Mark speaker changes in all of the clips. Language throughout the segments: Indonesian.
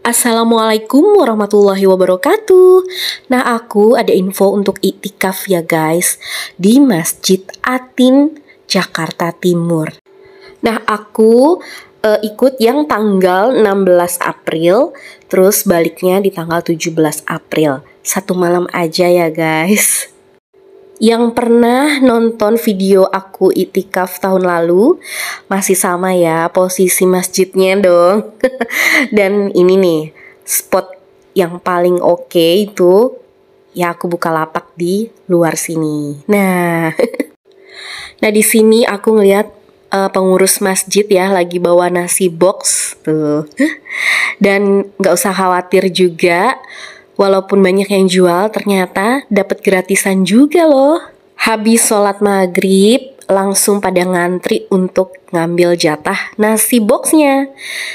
Speaker 1: Assalamualaikum warahmatullahi wabarakatuh. Nah, aku ada info untuk iktikaf ya guys, di Masjid Atin, Jakarta Timur. Nah, aku ikut yang tanggal 16 April, terus baliknya di tanggal 17 April. Satu malam aja ya guys. Yang pernah nonton video aku itikaf tahun lalu masih sama ya posisi masjidnya dong. Dan ini nih spot yang paling oke itu ya aku buka lapak di luar sini. Nah, nah di sini aku ngeliat pengurus masjid ya lagi bawa nasi box tuh. Dan nggak usah khawatir juga. Walaupun banyak yang jual, ternyata dapat gratisan juga loh. Habis sholat maghrib, langsung pada ngantri untuk ngambil jatah nasi boxnya.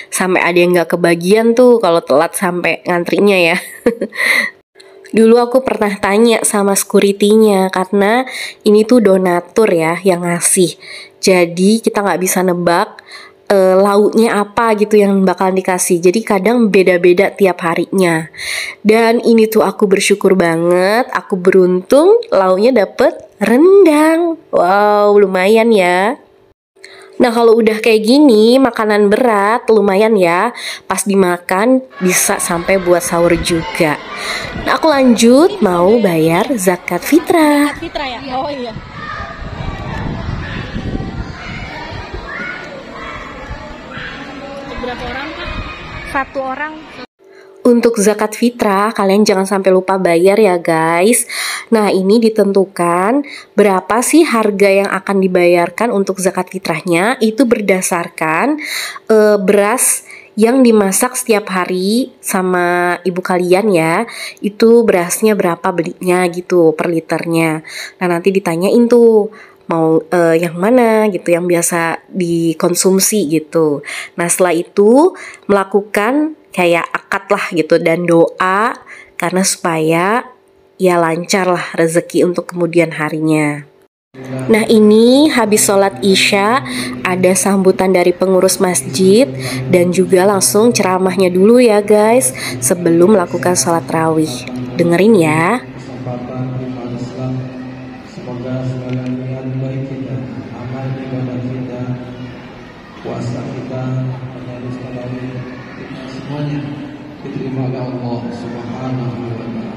Speaker 1: Sampai ada yang gak kebagian tuh kalau telat sampai ngantrinya ya. Dulu aku pernah tanya sama security-nya, karena ini tuh donatur ya yang ngasih. Jadi kita gak bisa nebak lauknya apa gitu yang bakalan dikasih. Jadi kadang beda-beda tiap harinya. Dan ini tuh aku bersyukur banget, aku beruntung lauknya dapet rendang. Wow, lumayan ya. Nah, kalau udah kayak gini, makanan berat lumayan ya. Pas dimakan bisa sampai buat sahur juga. Nah, aku lanjut mau bayar zakat fitrah.
Speaker 2: Zakat fitrah ya? Oh iya. Berapa orang Kak? Satu orang.
Speaker 1: Untuk zakat fitrah kalian jangan sampai lupa bayar ya guys. Nah, ini ditentukan berapa sih harga yang akan dibayarkan untuk zakat fitrahnya. Itu berdasarkan beras yang dimasak setiap hari sama ibu kalian ya. Itu berasnya berapa belinya gitu per liternya. Nah, nanti ditanyain tuh mau yang mana gitu yang biasa dikonsumsi gitu. Nah, setelah itu melakukan kayak akad lah gitu dan doa karena supaya ya lancar lah rezeki untuk kemudian harinya. Nah, ini habis sholat isya ada sambutan dari pengurus masjid dan juga langsung ceramahnya dulu ya guys sebelum melakukan sholat rawih. Dengerin ya.
Speaker 3: Semoga segala niat baik kita, amal ibadah kita, puasa kita, menyalur tarawih kita semuanya diterima oleh Allah Subhanahu wa taala.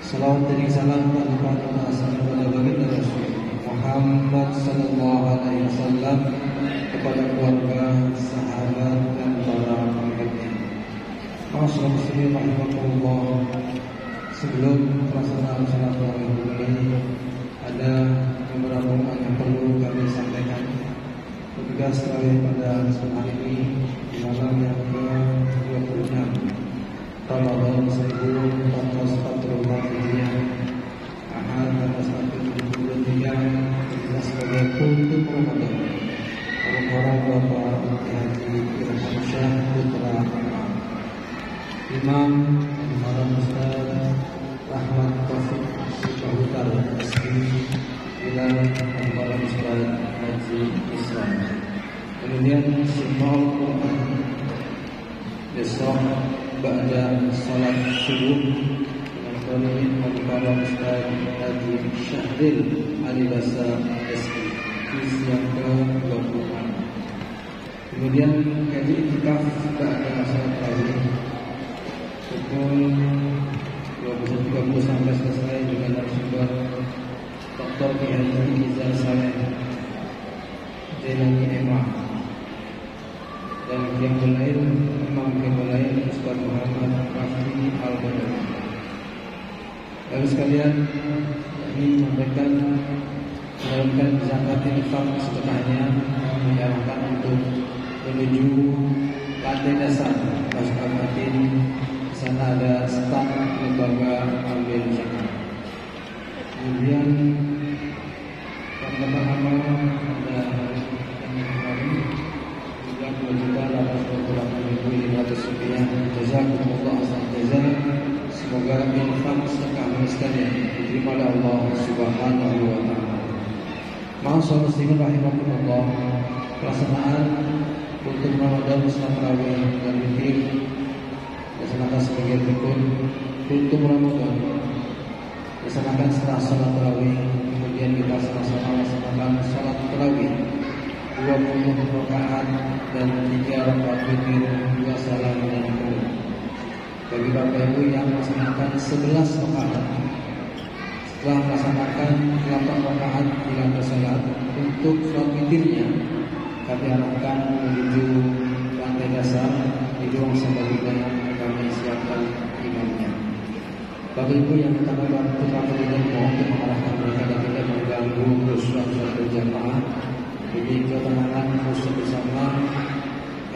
Speaker 3: Salawat dan salam kepada sahabat baginda Rasul Muhammad sallallahu alaihi wasallam, kepada keluarga, sahabat dan para pengikutnya. Masyaallah muslimin rahimakumullah. Sebelum pelaksanaan salat tarawih ini ada beberapa hal yang perlu kami sampaikan. Tugas tarawih pada kesempatan ini di malam yang ke-26 Ramadan 1444 Hijriah, Ahad tanggal 1 13 sebagai penutup Ramadan. Orang-orang Bapak Haji Irfan Syah Putra Imam Imam Ustaz Rahmat Taufik Syahhutar Asli Wilayah Kepala Ustaz Haji Islam. Kemudian Simul Quran besok ba'da salat subuh dengan kami Kepala Ustaz Haji Syahril Ali Basa Asli yang ke-20. Kemudian kaji iktikaf ba'da salat tarawih pukul 20.30 sampai selesai dengan narasumber Dr. Kiai Izal Saleh Zainal Emah dan yang lain Imam yang lain Ustaz Muhammad Rafi Al-Badari. Lalu sekalian ini menyampaikan menjalankan zakat infak sedekahnya diarahkan untuk menuju lantai dasar pasukan Atin. Di sana ada staf lembaga ambil zakat. Kemudian yang pertama ada yang kemarin juga 2.828.500 rupiah. Jazakumullah khairan jazaa. Semoga infak sedekah sekalian diterima oleh Allah Subhanahu wa taala. Ma'asyiral muslimin rahimakumullah. Pelaksanaan untuk Ramadan salat tarawih dan witir rakaat dan 3 rakaat witir, 2 salam dan qunut. Bagi Bapak Ibu yang melaksanakan 11 rakaat, setelah melaksanakan 8 rakaat di lantai salat, untuk sholat witirnya kami arahkan menuju lantai dasar di ruang serbaguna. Kami siapkan imamnya. Bapak Ibu yang kami bantu, kami tidak mau untuk mengarahkan mereka dan tidak mengganggu kerusuhan sholat berjamaah. Jadi ketenangan khusus bersama,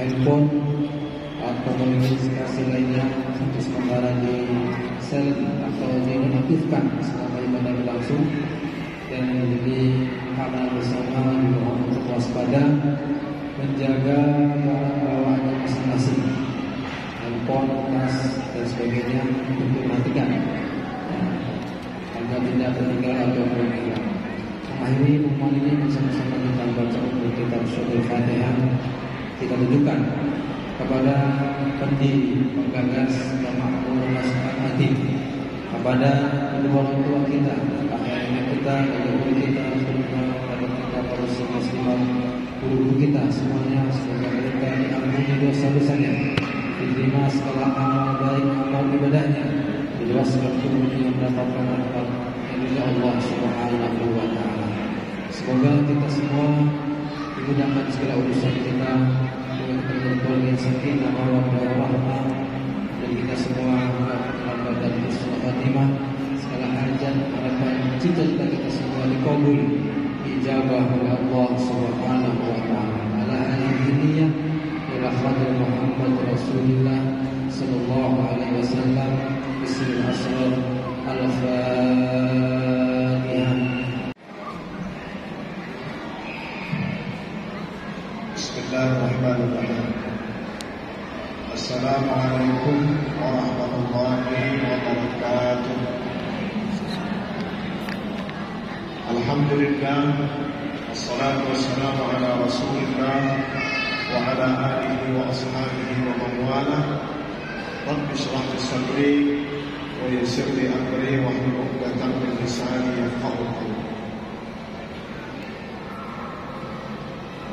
Speaker 3: handphone atau komunikasi lainnya sampai sementara di sel atau dinonaktifkan selama ibadah berlangsung. Dan jadi kami bersama dimohon untuk waspada, menjaga barang bawaannya masing-masing, handphone, tas dan sebagainya, untuk diperhatikan agar tidak tertinggal atau hilang. Akhiri pengumuman ini bersama-sama kita baca untuk kitab Suratul Fatihah. Kita tunjukkan kepada pendiri, penggagas, pemakmur, masyarakat hati, kepada kedua orang tua kita, kakek kita, leluhur kita, kepada kita para muslimat, guru kita semuanya, semoga mereka diampuni dosa-dosanya, diterima segala amal baik, amal ibadahnya, diluaskan umurnya, mendapatkan rahmat dari Allah Subhanahu wa Ta'ala. Semoga kita semua dimudahkan segala urusan kita, dengan sakinah mawaddah warahmah, dan kita semua dapat dan husnul khatimah, segala hajat, harapan, cita-cita kita semua dikabul, dijabah oleh Allah Subhanahu wa Ta'ala. Ala hadhihi niyyah ila khadir Muhammad Rasulullah sallallahu alaihi wasallam. Bismillahirrahmanirrahim. Al-Fatihah.
Speaker 4: Bismillahirrahmanirrahim. Assalamualaikum warahmatullahi wabarakatuh. Alhamdulillah, wassalatu wassalamu ala Rasulillah wa ala alihi wa ashabihi wa man walah. Rabbi shrah li sadri wa yassir li amri wahlul 'uqdatam min lisani yafqahu qawli.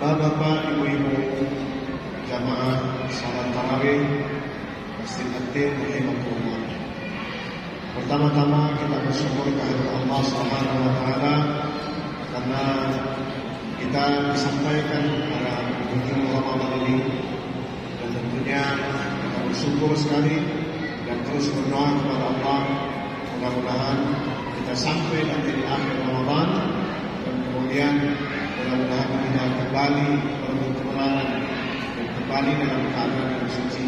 Speaker 4: Bapak, Ibu-ibu, jamaah salat tarawih Masjid Atin rahimahullah. Pertama-tama kita bersyukur kehadirat Allah Subhanahu wa Ta'ala karena kita disampaikan pada penghujung Ramadan ini, dan tentunya kita bersyukur sekali dan terus berdoa kepada Allah, mudah-mudahan kita sampai nanti di akhir Ramadan dan kemudian mudah-mudahan kita kembali berkemenangan dan kembali dalam keadaan yang suci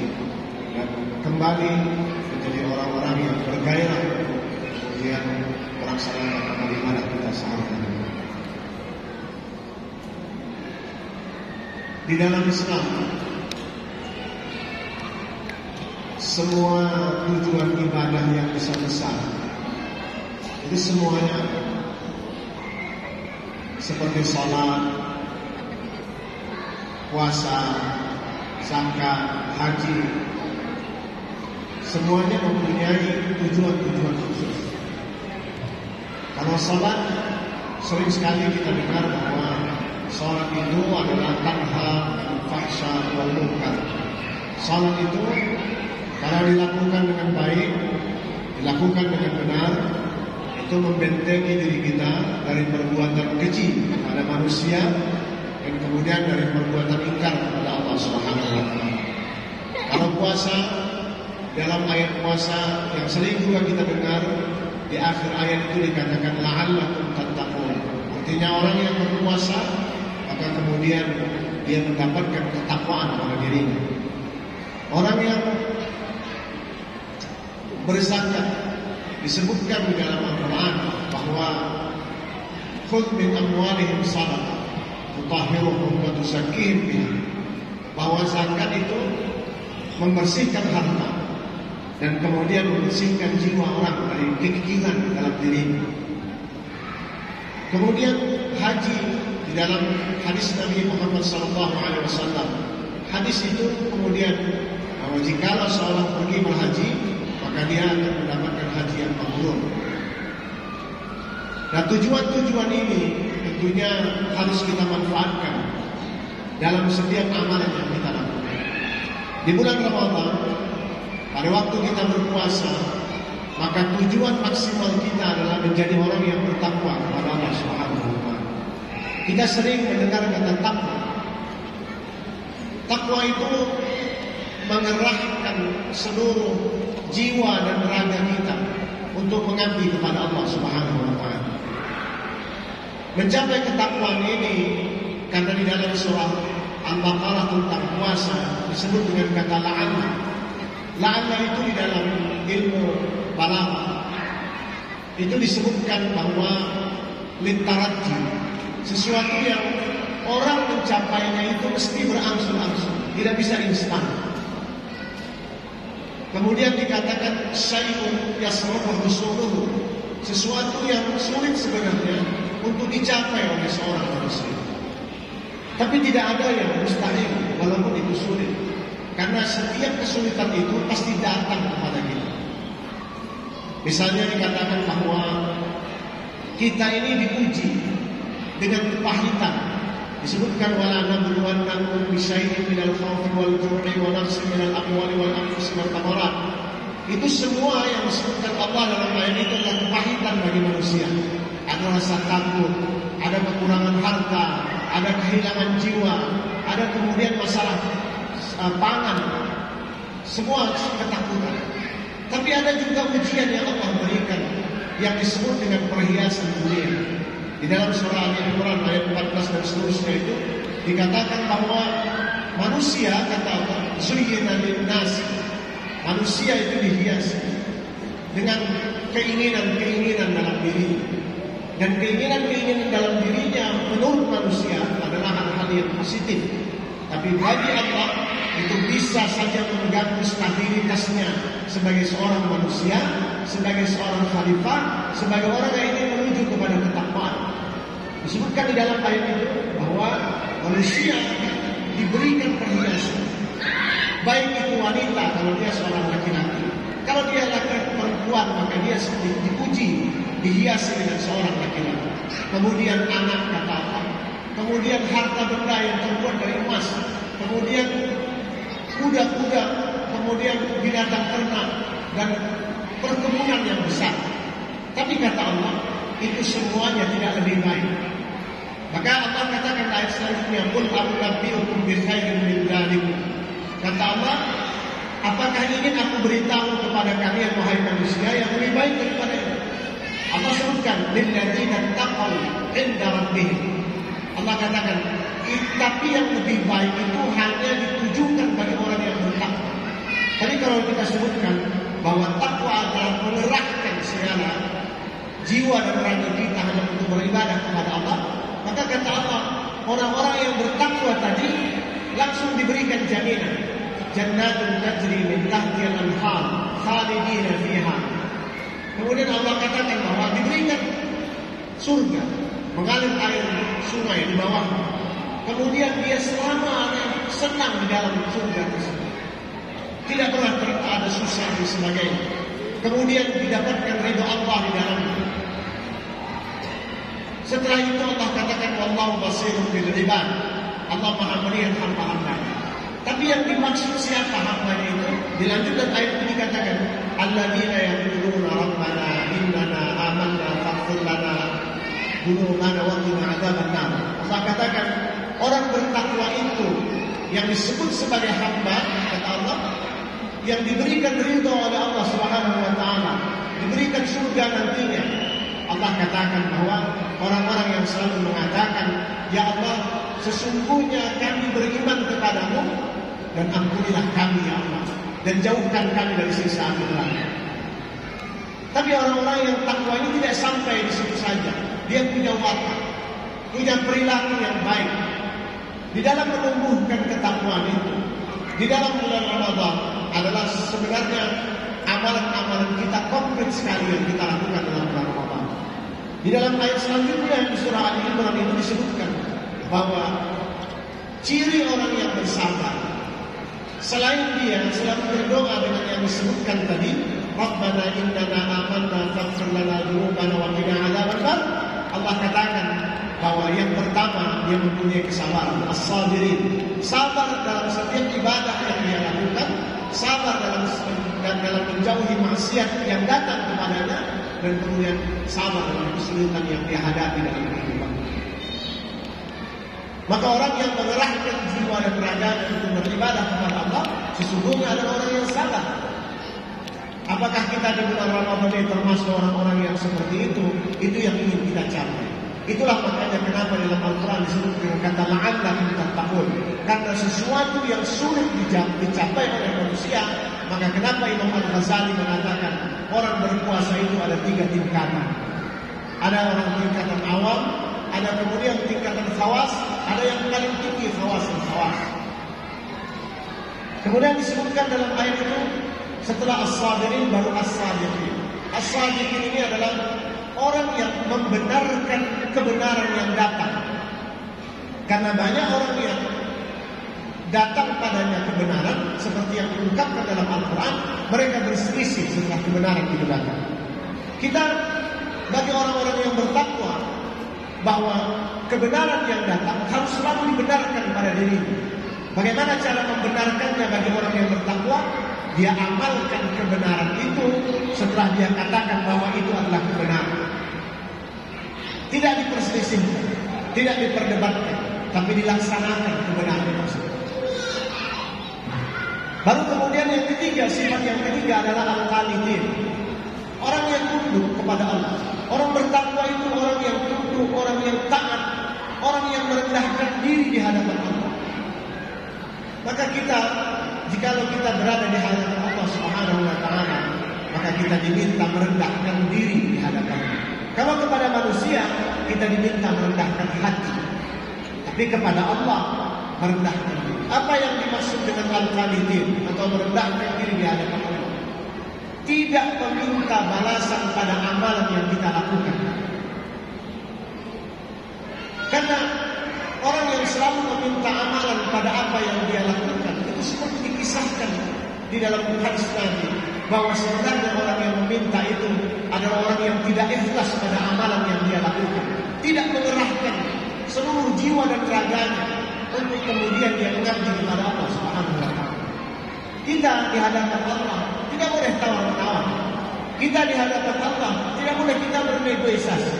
Speaker 4: dan kembali menjadi orang-orang yang bergairah kemudian melaksanakan amal ibadah kita sehari-hari. Di dalam Islam, semua tujuan ibadah yang besar-besar itu semuanya seperti salat, puasa, zakat, haji, semuanya mempunyai tujuan-tujuan khusus. Kalau salat, sering sekali kita dengar bahwa salat itu adalah tanha fahsya wal munkar. Salat itu kalau dilakukan dengan baik, dilakukan dengan benar, itu membentengi diri kita dari perbuatan keji kepada manusia dan kemudian dari perbuatan ingkar kepada Allah Subhanahu wa Ta'ala. Kalau puasa, dalam ayat puasa yang sering juga kita dengar, di akhir ayat itu dikatakan la'allakum tattaqun. Artinya orang yang berpuasa maka kemudian dia mendapatkan ketakwaan pada dirinya. Orang yang berzakat disebutkan di dalam Al-Quran bahwa khudh min amwalihim sadaqah tutahhiruhum wa tuzakkihim biha, bahwa zakat itu membersihkan harta dan kemudian membersihkan jiwa orang dari kekikiran dalam dirinya. Kemudian haji, di dalam hadis Nabi Muhammad SAW, hadis itu kemudian bahwa jikalau seorang pergi berhaji maka dia akan mendapatkan haji yang mabrur. Nah, tujuan-tujuan ini tentunya harus kita manfaatkan dalam setiap amalan yang kita lakukan. Di bulan Ramadan, pada waktu kita berpuasa, maka tujuan maksimal kita adalah menjadi orang yang bertakwa kepada Allah Subhanahu wa Ta'ala. Kita sering mendengar kata takwa. Takwa itu mengerahkan seluruh jiwa dan raga kita untuk mengabdi kepada Allah Subhanahu wa Ta'ala. Mencapai ketakwaan ini karena di dalam surah Al-Baqarah tentang puasa disebut dengan kata la'anna. La'anna itu di dalam ilmu balaghah itu disebutkan bahwa lintaraji, sesuatu yang orang mencapainya itu mesti berangsur-angsur, tidak bisa instan. Kemudian dikatakan syai'un yasruhu husuluhu, sesuatu yang sulit sebenarnya untuk dicapai oleh seorang manusia. Tapi tidak ada yang mustahil walaupun itu sulit, karena setiap kesulitan itu pasti datang kepada kita. Misalnya dikatakan bahwa kita ini diuji dengan kepahitan. Disebutkan wala nabluwannakum bisyai'in minal khawfi wal ju'i wa naqsin minal amwali wal anfusi wal thamarat. Itu semua yang disebutkan Allah dalam ayat itu adalah kepahitan bagi manusia. Ada rasa takut, ada kekurangan harta, ada kehilangan jiwa, ada kemudian masalah pangan, semua ketakutan. Tapi ada juga ujian yang Allah berikan yang disebut dengan perhiasan dunia. Di dalam surah Al-Imran ayat 14 dan seterusnya itu dikatakan bahwa manusia, kata Allah, zuyyina lin-nas, manusia itu dihiasi dengan keinginan-keinginan dalam dirinya. Dan keinginan-keinginan dalam dirinya menurut manusia adalah hal-hal yang positif. Tapi bagi Allah itu bisa saja mengganggu stabilitasnya sebagai seorang manusia, sebagai seorang khalifah, sebagai orang yang ingin menuju kepada ketakwaan. Disebutkan di dalam ayat itu bahwa manusia diberikan perhiasan, baik itu wanita kalau dia seorang laki-laki, kalau dia laki-laki perempuan maka dia seperti dipuji, dihiasi dengan seorang laki-laki. Kemudian anak, kata Allah, kemudian harta benda yang terbuat dari emas, kemudian kuda-kuda, kemudian binatang ternak dan perkebunan yang besar. Tapi kata Allah, itu semuanya tidak lebih baik. Maka Allah katakan ayat selanjutnya, qul a'unabbi'ukum bi khairin min dzalikum. Kata Allah, apakah ingin aku beritahu kepada kalian wahai manusia yang lebih baik daripada itu? Allah sebutkan lilladzina taqaw 'inda rabbihim. Allah katakan, tapi yang lebih baik itu hanya ditujukan bagi orang yang bertakwa. Jadi kalau kita sebutkan bahwa takwa adalah mengerahkan segala jiwa dan raga kita hanya untuk beribadah kepada Allah, maka kata Allah, orang-orang yang bertakwa tadi langsung diberikan jaminan, jannatun tajri min tahtiha al-anhar khalidina fiha. Kemudian Allah katakan bahwa diberikan surga, mengalir air sungai di bawah. Kemudian dia selamanya senang di dalam surga tersebut, tidak pernah ada susah dan sebagainya. Kemudian didapatkan ridha Allah di dalamnya. Setelah itu Allah katakan wallahu basirun bil ibad, Allah Maha melihat hamba-hamba. Tapi yang dimaksud siapa hambanya itu? Dilanjutkan ayat ini dikatakan alladzina yaquluna rabbana innana amanna faghfir lana dzunubana wa qina adzabannar. Allah katakan orang bertakwa itu yang disebut sebagai hamba, kata Allah, yang diberikan ridha oleh Allah Subhanahu wa Ta'ala, diberikan surga nantinya. Allah katakan bahwa orang-orang yang selalu mengatakan, ya Allah, sesungguhnya kami beriman kepadamu dan ampunilah kami ya Allah, dan jauhkan kami dari siksa api neraka. Tapi orang-orang yang takwa ini tidak sampai di situ saja. Dia punya watak, punya perilaku yang baik. Di dalam menumbuhkan ketakwaan itu, di dalam bulan Ramadan adalah sebenarnya amalan-amalan kita komplit sekali yang kita lakukan dalam bulan Ramadan. Di dalam ayat selanjutnya di surah Al-Imran itu disebutkan bahwa ciri orang yang bersabar, selain dia selalu berdoa dengan yang disebutkan tadi, Rabbana innana amanna faghfir lana dzunubana wa qina adzabannar. Allah katakan bahwa yang pertama dia mempunyai kesabaran, as-sabirin. Sabar dalam setiap ibadah yang dia lakukan, sabar dalam menjauhi maksiat yang datang kepadanya, dan kemudian sabar dalam kesulitan yang dia hadapi dalam kehidupan. Maka orang yang mengerahkan jiwa dan raganya untuk beribadah kepada Allah sesungguhnya adalah orang yang sabar. Apakah kita di bulan Ramadan ini termasuk orang-orang yang seperti itu? Itu yang ingin kita capai. Itulah makanya kenapa dalam Al-Quran disebut dengan kata la'allakum tattaqun. Karena sesuatu yang sulit dicapai oleh manusia, maka kenapa Imam Al-Ghazali mengatakan orang berpuasa itu ada 3 tingkatan. Ada orang tingkatan awam, ada kemudian tingkatan khawas, ada yang paling tinggi khawas. Kemudian disebutkan dalam ayat itu setelah as-sabirin baru as-sadiqin. As-sadiqin ini adalah orang yang membenarkan kebenaran yang datang. Karena banyak orang yang datang padanya kebenaran seperti yang diungkapkan dalam Al-Quran, mereka berselisih setelah kebenaran itu datang. Kita bagi orang-orang yang bertakwa bahwa kebenaran yang datang harus selalu dibenarkan pada dirinya. Bagaimana cara membenarkannya bagi orang yang bertakwa? Dia amalkan kebenaran itu setelah dia katakan bahwa itu adalah kebenaran. Tidak diperselisihkan, tidak diperdebatkan, tapi dilaksanakan kebenaran tersebut. Baru kemudian yang ketiga, sifat yang ketiga adalah al-qanitin. Orang yang tunduk kepada Allah. Orang bertakwa itu orang yang tunduk, orang yang taat, orang yang merendahkan diri di hadapan Allah. Maka kita, jikalau kita berada di hadapan Allah Subhanahu wa taala, maka kita diminta merendahkan diri di hadapannya. Kalau kepada manusia, kita diminta merendahkan hati. Tapi kepada Allah, merendahkan diri. Apa yang dimaksud dengan al-qanitin atau merendahkan diri di hadapan Allah? Tidak meminta balasan pada amalan yang kita lakukan. Karena orang yang selalu meminta amalan pada apa yang dia lakukan, itu seperti dikisahkan di dalam hadis Nabi, bahwa sebenarnya orang yang meminta itu adalah orang yang tidak ikhlas pada amalan yang dia lakukan, tidak mengerahkan seluruh jiwa dan raganya untuk kemudian dia mengabdi kepada Allah Subhanahu wa taala. Kita di hadapan Allah tidak boleh tawar-menawar. Kita di hadapan Allah tidak boleh kita bernegosiasi.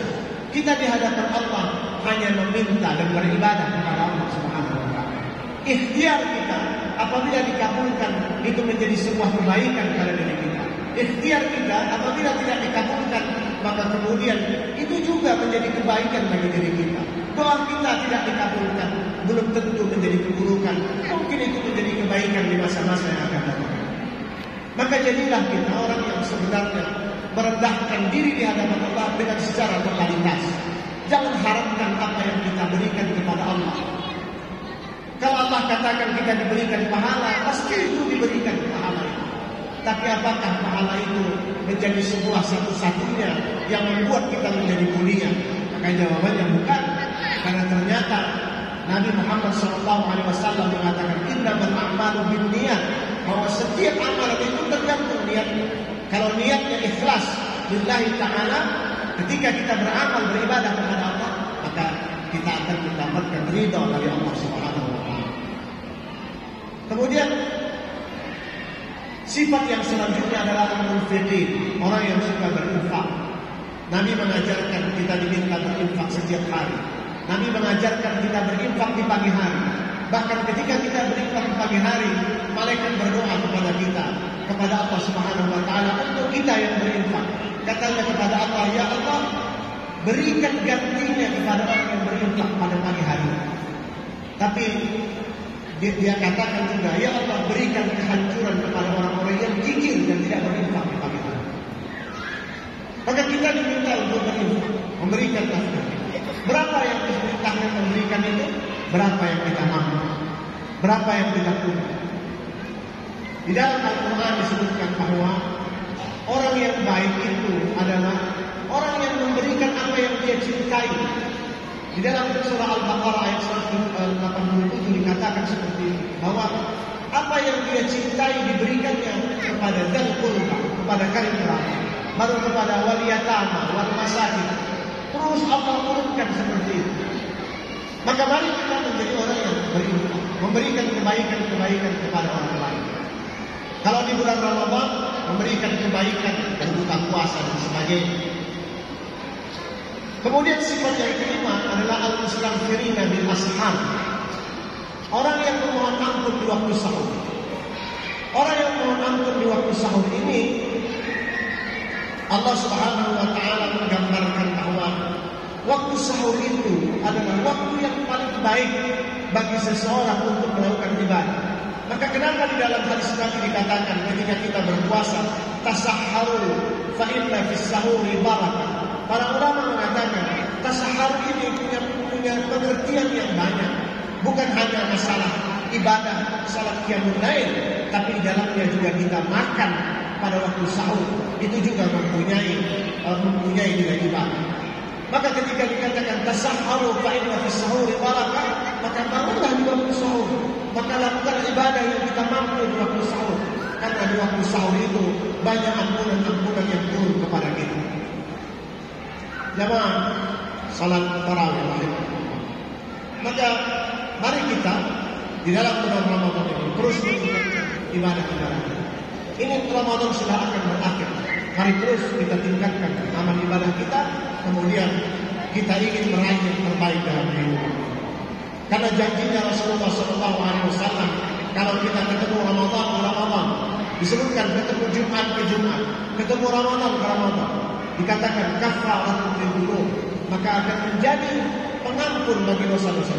Speaker 4: Kita di hadapan Allah hanya meminta dan beribadah kepada Allah Subhanahu wa taala. Ikhtiar kita apabila dikabulkan itu menjadi sebuah kebaikan pada diri kita. Ikhtiar kita apabila tidak dikabulkan, maka kemudian itu juga menjadi kebaikan bagi diri kita. Doa kita tidak dikabulkan, belum tentu menjadi keburukan. Mungkin itu menjadi kebaikan di masa-masa yang akan datang. Maka jadilah kita orang yang sebenarnya merendahkan diri di hadapan Allah dengan secara totalitas. Jangan harapkan apa yang kita berikan kepada Allah. Kalau Allah katakan kita diberikan pahala, pasti itu diberikan pahala. Tapi apakah pahala itu menjadi sebuah satu-satunya yang membuat kita menjadi mulia? Maka jawabannya bukan. Karena ternyata Nabi Muhammad SAW mengatakan innamal a'malu binniyat, bahwa setiap amalan itu tergantung niatnya. Kalau niatnya ikhlas lillahi ta'ala, ketika kita beramal beribadah kepada Allah, maka kita akan mendapatkan ridha dari Allah Subhanahu wa taala. Kemudian sifat yang selanjutnya adalah al-munfiqin, orang yang suka berinfak. Nabi mengajarkan kita diminta berinfak setiap hari. Nabi mengajarkan kita berinfak di pagi hari. Bahkan ketika kita berinfak di pagi hari, malaikat berdoa kepada kita, kepada Allah Subhanahu wa taala untuk kita yang berinfak. Katanya kepada Allah, ya Allah, berikan gantinya kepada orang yang berinfak pada pagi hari. Tapi dia katakan juga, ya Allah, berikan kehancuran kepada orang-orang yang kikir dan tidak berinfak di pagi hari. Maka kita diminta untuk berinfak, memberikan nafkah. Berapa yang diperintahkan memberikan itu? Berapa yang kita mampu? Berapa yang kita punya? Di dalam Al-Quran disebutkan bahwa orang yang baik itu adalah orang yang memberikan apa yang dia cintai. Di dalam surah Al-Baqarah ayat 187 dikatakan seperti ini, bahwa apa yang dia cintai diberikannya kepada dzul qurba, kepada karib kerabat, baru kepada wal yatama wal masakin, terus Allah urutkan seperti itu. Maka mari kita menjadi orang yang berinfak, memberikan kebaikan kepada orang lain. Kalau di bulan Ramadan, memberikan kebaikan, berbuka puasa dan sebagainya. Kemudian sifat yang kelima adalah al-mustaghfirina bil ashar. Orang yang memohon ampun di waktu sahur. Orang yang memohon ampun di waktu sahur ini, Allah Subhanahu wa taala menggambarkan bahwa waktu sahur itu adalah waktu yang paling baik bagi seseorang untuk melakukan ibadah. Maka kenapa di dalam hadis Nabi dikatakan ketika kita berpuasa, tasahharu fa inna fis sahuri barakah. Para ulama mengatakan tasahhur ini punya pengertian yang banyak. Bukan hanya masalah ibadah salat qiyamul lail, tapi di dalamnya juga kita makan pada waktu sahur. Itu juga mempunyai juga ibadah. Maka ketika dikatakan tasahharu fa inna fis sahuri barakah, maka bangunlah di waktu sahur. Maka lakukan ibadah yang kita mampu di waktu sahur. Karena di waktu sahur itu banyak ampunan-ampunan yang turun kepada kita. Jamaah salat tarawih. Maka mari kita di dalam bulan Ramadan ini terus meningkatkan ibadah-ibadah. Ini Ramadan sudah akan berakhir. Mari terus kita tingkatkan amal ibadah kita. Kemudian kita ingin meraih yang terbaik dalam hidup. Karena janjinya Rasulullah SAW, kalau kita ketemu Ramadan, disebutkan ketemu Jumat ke Jumat, ketemu Ramadan ke Ramadan, dikatakan kafaratul dzunub, maka akan menjadi pengampun bagi dosa-dosa.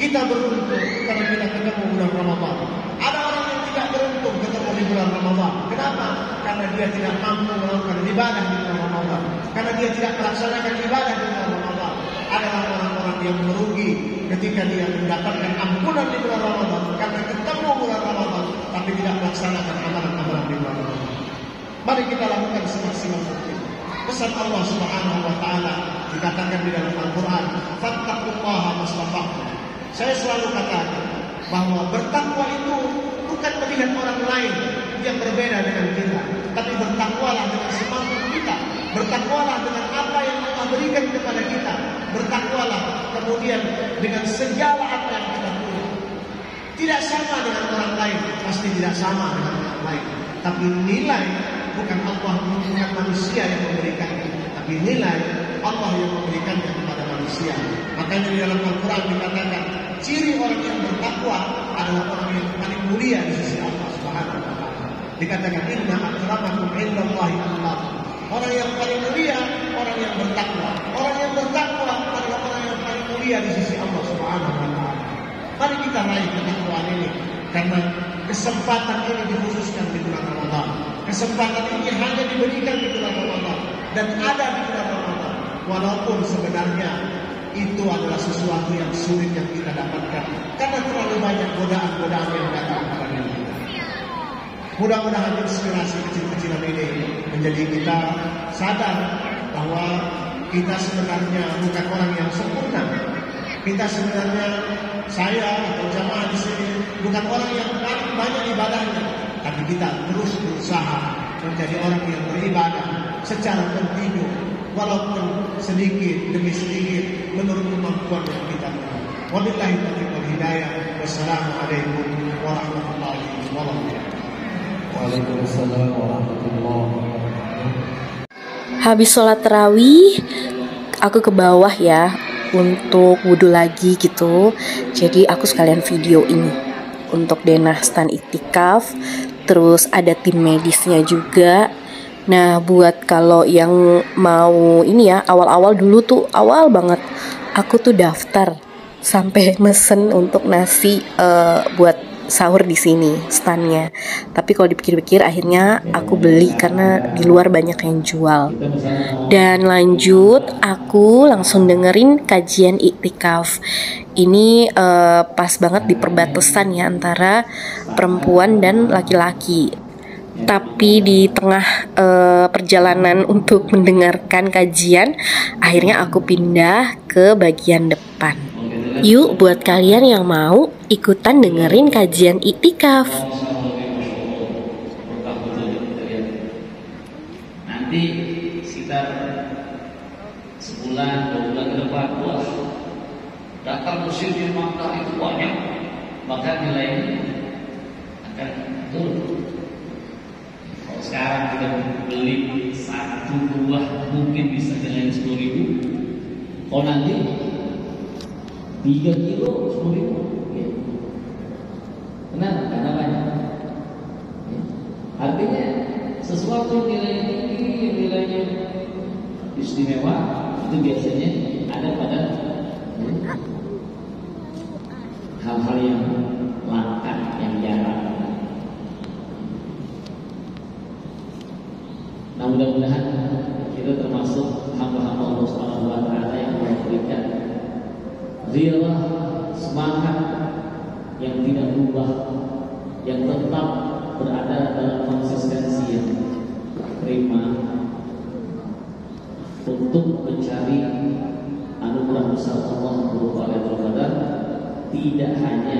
Speaker 4: Kita beruntung kalau kita ketemu bulan Ramadan. Ada orang yang tidak beruntung ketemu di bulan Ramadan. Kenapa? Karena dia tidak mampu melakukan ibadah di bulan Ramadan. Karena dia tidak melaksanakan ibadah di bulan Ramadan. Adalah orang-orang yang merugi ketika dia mendapatkan ampunan di bulan Ramadan karena ketemu bulan Ramadan tapi tidak melaksanakan amalan-amalan di bulan Ramadan. Mari kita lakukan semaksimal mungkin. Pesan Allah Subhanahu wa taala dikatakan di dalam Al-Qur'an, "Fattaqullaha mastata'tum." Saya selalu katakan bahwa bertakwa itu bukan melihat orang lain yang berbeda dengan kita, tapi bertakwalah dengan semampu kita. Bertakwalah dengan apa yang Allah berikan kepada kita. Bertakwalah kemudian dengan segala apa yang kita punya. Tidak sama dengan orang lain, pasti tidak sama dengan orang lain. Tapi nilai bukan Allah, bukan manusia yang memberikannya, tapi nilai Allah yang memberikannya kepada manusia. Makanya di dalam Al-Quran dikatakan ciri orang yang bertakwa adalah orang yang paling mulia di sisi Allah Subhanahu wa taala. Dikatakan inna akramakum indallahi atqakum. Orang yang paling mulia, orang yang bertakwa. Orang yang bertakwa adalah orang yang paling mulia di sisi Allah Subhanahu wa taala. Mari kita raih ketakwaan ini, karena kesempatan ini dikhususkan di bulan Ramadan. Kesempatan ini hanya diberikan di bulan Ramadan dan ada di bulan Ramadan. Walaupun sebenarnya itu adalah sesuatu yang sulit yang kita dapatkan karena terlalu banyak godaan-godaan yang datang kepada kita. Mudah-mudahan inspirasi kecil-kecilan ini menjadi kita sadar bahwa kita sebenarnya bukan orang yang sempurna. Kita sebenarnya, saya atau jamaah di sini bukan orang yang paling banyak ibadahnya, tapi kita terus berusaha menjadi orang yang beribadah secara kontinu, walaupun sedikit demi sedikit menurut kemampuan yang kita punya. Wabillahi taufiq wal hidayah. Wassalamualaikum warahmatullahi wabarakatuh.
Speaker 3: Waalaikumsalam warahmatullahi wabarakatuh.
Speaker 1: Habis sholat tarawih, aku ke bawah ya untuk wudhu lagi gitu. Jadi aku sekalian video ini untuk denah stand iktikaf. Terus ada tim medisnya juga. Nah buat kalau yang mau ini ya, awal-awal dulu tuh, awal banget aku tuh daftar sampai mesen untuk nasi buat sahur di sini standnya. Tapi kalau dipikir-pikir akhirnya aku beli karena di luar banyak yang jual. Dan lanjut aku langsung dengerin kajian iktikaf. Ini pas banget di perbatasan ya antara perempuan dan laki-laki. Tapi di tengah perjalanan untuk mendengarkan kajian, akhirnya aku pindah ke bagian depan. Yuk buat kalian yang mau ikutan dengerin kajian iktikaf.
Speaker 3: Nanti sekitar 10
Speaker 5: sebulan, 2 bulan ke depan, wah, datang musim di Makkah itu banyak, maka nilainya akan turun. Kalau sekarang kita beli satu buah mungkin bisa nilai 10.000. Kalau nanti 3 kilo 10.000, ya. Kenapa? Karena banyak. Ya. Artinya sesuatu nilai tinggi, nilainya istimewa itu biasanya ada pada hal-hal yang langka, yang jarang. Nah, mudah-mudahan kita termasuk hamba-hamba Allah Subhanahu wa taala yang memberikan rilah, semangat yang tidak berubah, yang tetap berada dalam konsistensi yang prima untuk mencari anugerah besar Allah berupa Lailatul Qadar, tidak hanya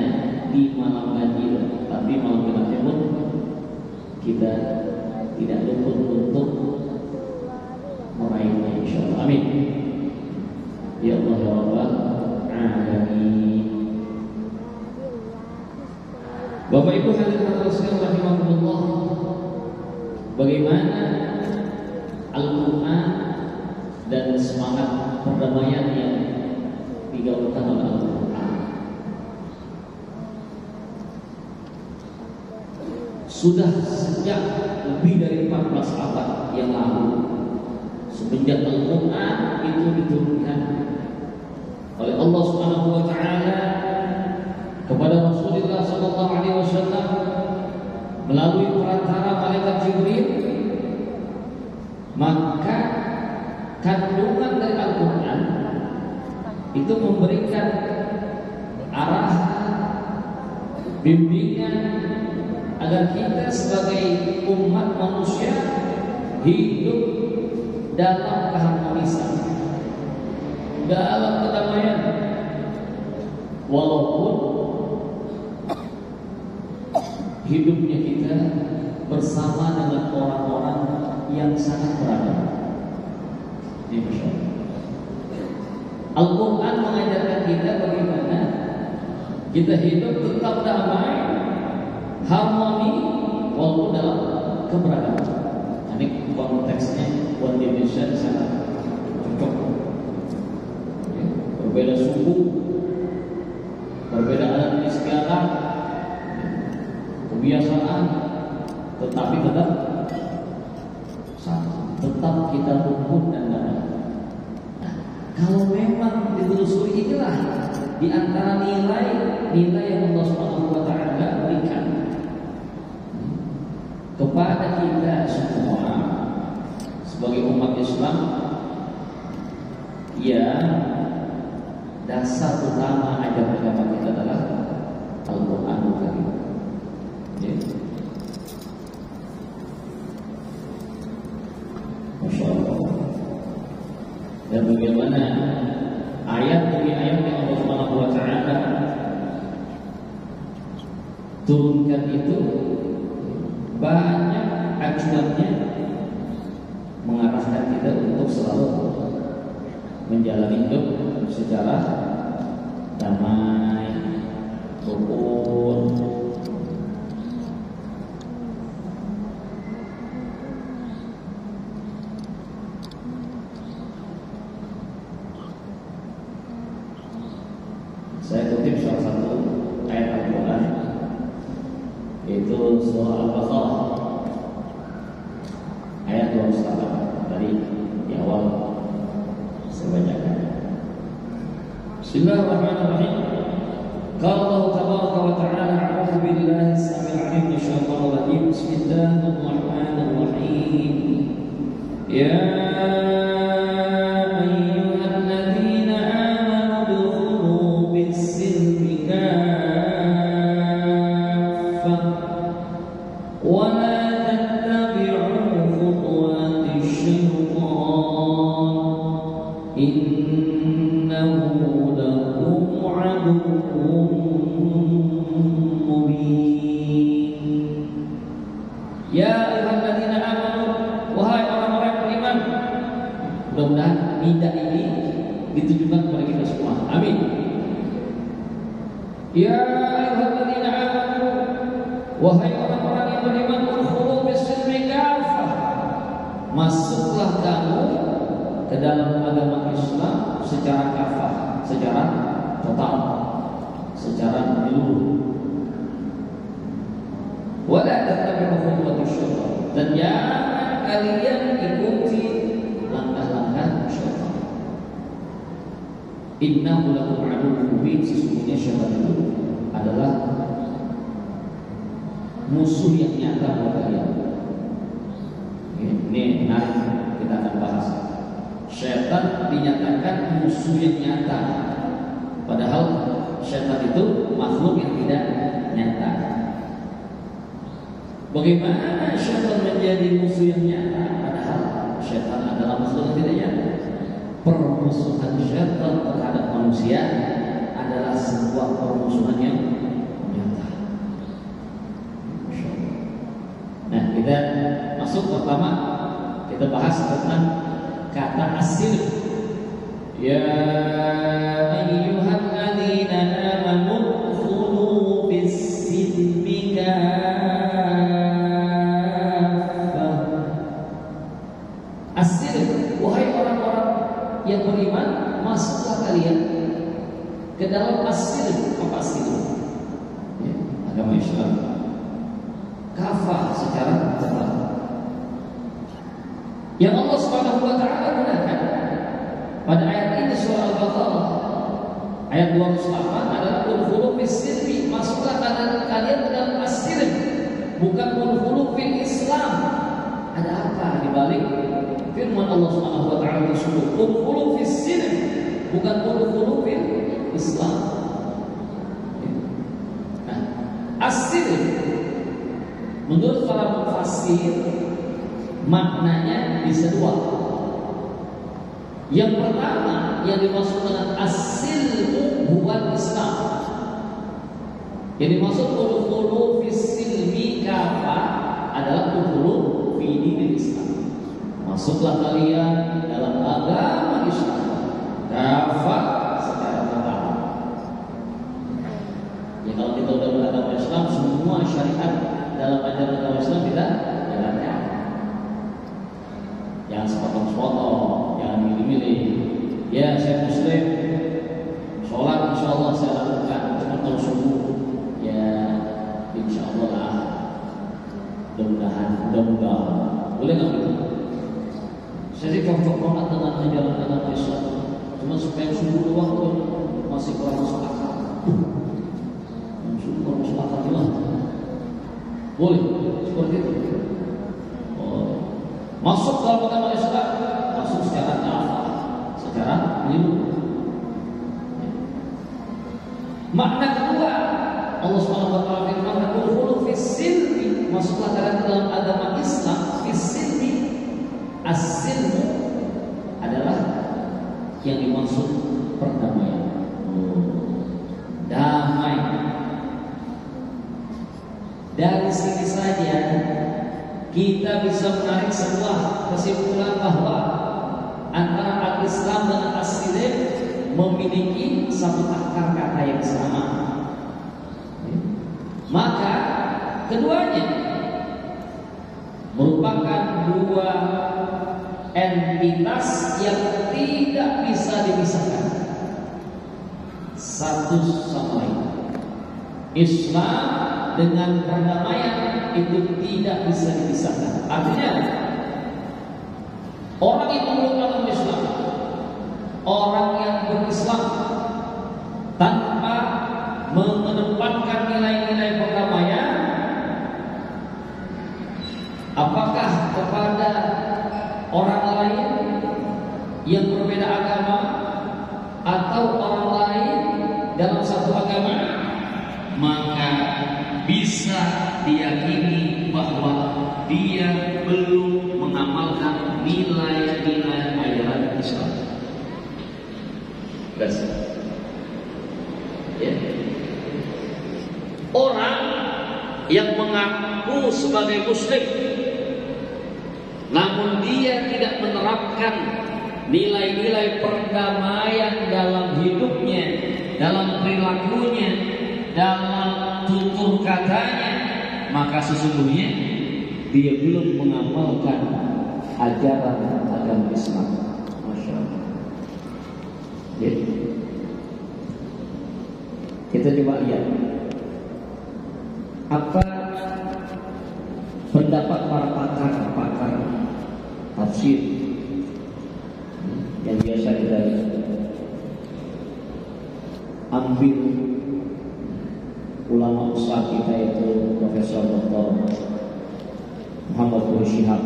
Speaker 5: di malam ganjil, tapi malam genapnya pun kita tidak luput untuk meraihnya, insyaallah. Amin. Ya Allah ya Rabbal Alamin. Bapak Ibu hadirin sekalian rahimakumullah, bagaimana Al-Quran dan semangat perdamaian yang digaungkan oleh Al-Quran sudah sejak lebih dari 14 abad yang lalu, semenjak Al-Quran itu diturunkan oleh Allah Subhanahu wa taala kepada Rasulullah sallallahu alaihi wasallam melalui perantara malaikat Jibril, maka kandungan dari Al-Quran itu memberikan arah, bimbingan agar kita sebagai umat manusia hidup dalam keharmonisan, dalam kedamaian, walaupun hidupnya kita bersama dengan orang-orang yang sangat beragam. Al-Quran mengajarkan kita bagaimana kita hidup tetap damai, harmoni, walaupun dalam keberagaman. Ini konteksnya buat di Indonesia sangat cocok. Berbeda suku, berbeda adat istiadat, kebiasaan, tetapi tetap kita rukun dan damai. Nah, kalau memang ditelusuri, inilah di antara nilai yang Allah Subhanahu wa taala berikan kepada kita semua sebagai umat Islam, ya, dasar utama ajaran agama kita adalah Al-Qur'anul Karim. Ya. Masya Allah. Dan bagaimana ayat demi ayat yang Allah Subhanahu wa taala turunkan itu banyak acuannya mengarahkan kita untuk selalu menjalani hidup secara damai, rukun. Saya kutip salah satu ayat Al-Quran, yaitu surah Al-Baqarah ayat 28 dari di awal saya bacakan. Bismillahirrahmanirrahim. Qala Allah tabaraka wa ta'ala, a'udzu billahi as-sami'il 'alim minasyaitonir rajim. Bismillahirrahmanirrahim. Ya mudah-mudahan nida ini ditujukan kepada kita semua. Amin. Ya ayyuhalladzina amanu, wahai orang-orang yang beriman, udkhulu fis-silmi kafah, masuklah kamu ke dalam agama Islam secara kafah, secara total, secara menyeluruh. Wala tattabi'u khutuwatis syaitan, dan jangan kalian ikuti langkah-langkah syaitan. Innahu lakum aduwwun mubin, sesungguhnya syaitan itu adalah musuh yang nyata buat kalian. Ini menarik, kita akan bahas. Syaitan dinyatakan musuh yang nyata, padahal syaitan itu makhluk yang tidak nyata. Bagaimana syaitan menjadi musuh yang nyata, padahal syaitan adalah musuh yang tidak nyata? Permusuhan syaitan terhadap manusia adalah sebuah permusuhan yang nyata. Nah, kita masuk pertama, kita bahas tentang kata asil. Ya ayyuhalladzina amanu udkhulu fis-silmi kafah. Asil, wahai orang-orang yang beriman, masuklah kalian ke dalam asil. Apa asil? Ya, agama Islam kafah secara total. Yang Allah Subhanahu wa taala gunakan pada ayat ini surah Al-Baqarah ayat 28 adalah udkhulu fis-silmi, masuklah kalian ke dalam as-silm, bukan udkhulu fil Islam. Ada apa di balik firman Allah Subhanahu wa taala tersebut? Udkhulu fis-silm, bukan udkhulu fil Islam. Nah, as-silm menurut para mufassir maknanya bisa dua. Yang pertama yang dimaksud dengan as-silmu bukan Islam. Yang dimaksud udkhulu fis-silmi kafah adalah udkhulu fi dinil Islam. Masuklah kalian dalam agama Islam kafah secara total. Ya, kalau kita udah beragama Islam, semua syariat dalam ajaran agama Islam kita jalankan. Jangan sepotong-sepotong, jangan milih-milih. Ya, saya Muslim, sholat insya Allah saya lakukan, cuma kalau subuh ya insya Allah lah, mudah-mudahan boleh nggak gitu? Saya cocok banget dengan ajaran agama Islam, cuma supaya subuh doang tuh masih kurang masuk akal. Subuh kurang masuk akal gimana? Boleh seperti itu. Masuk dalam agama Islam, masuk secara kafah, secara menyeluruh. Makna kedua, Allah Subhanahu wa taala firman, "Udkhulu fis-silmi", masuklah kalian dalam agama Islam, fis-silmi. As-silmu adalah yang dimaksud perdamaian. Damai. Dari sini saja kita bisa menarik sebuah kesimpulan bahwa antara al-Islam dan as-silm memiliki satu akar kata yang sama. Maka keduanya merupakan dua entitas yang tidak bisa dipisahkan satu sama lain. Islam dengan perdamaian itu tidak bisa dipisahkan. Artinya orang yang memeluk Islam, orang yang berislam tanpa mengedepankan nilai-nilai perdamaian, apakah kepada orang lain yang berbeda agama atau orang lain dalam satu agama, maka bisa diyakini bahwa dia belum mengamalkan nilai-nilai ajaran Islam. Ya. Orang yang mengaku sebagai Muslim, namun dia tidak menerapkan nilai-nilai perdamaian dalam hidupnya, dalam perilakunya, dalam tutur katanya, maka sesungguhnya dia belum mengamalkan ajaran agama Islam. Masya Allah. Jadi, kita coba lihat apa pendapat para pakar tafsir yang biasa kita ambil ulama besar kita itu Profesor Dr. Muhammad bin Syihab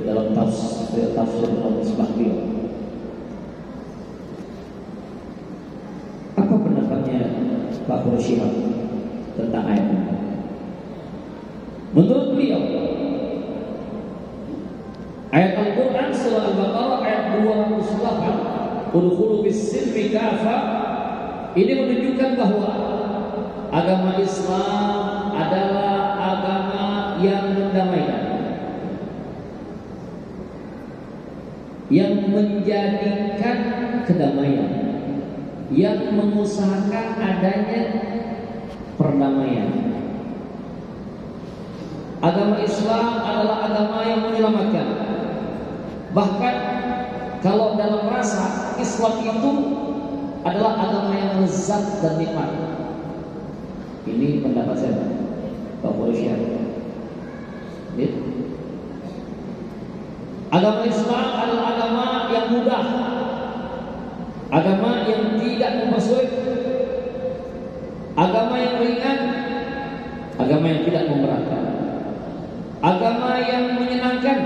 Speaker 5: dalam tafsir al-Misbah. Apa pendapatnya Pak Bin Syihab tentang ayat ini? Menurut beliau, ayat Al-Quran surah Al-Baqarah ayat 208, udkhulu bis-silmi kafa, ini menunjukkan bahwa agama Islam adalah agama yang mendamaikan, yang menjadikan kedamaian, yang mengusahakan adanya perdamaian. Agama Islam adalah agama yang menyelamatkan. Bahkan kalau dalam rasa, Islam itu adalah agama yang lezat dan nikmat. Ini pendapat saya, Pak Polisian. Agama Islam adalah agama yang mudah, agama yang tidak mempersulit, agama yang ringan, agama yang tidak memberatkan, agama yang menyenangkan,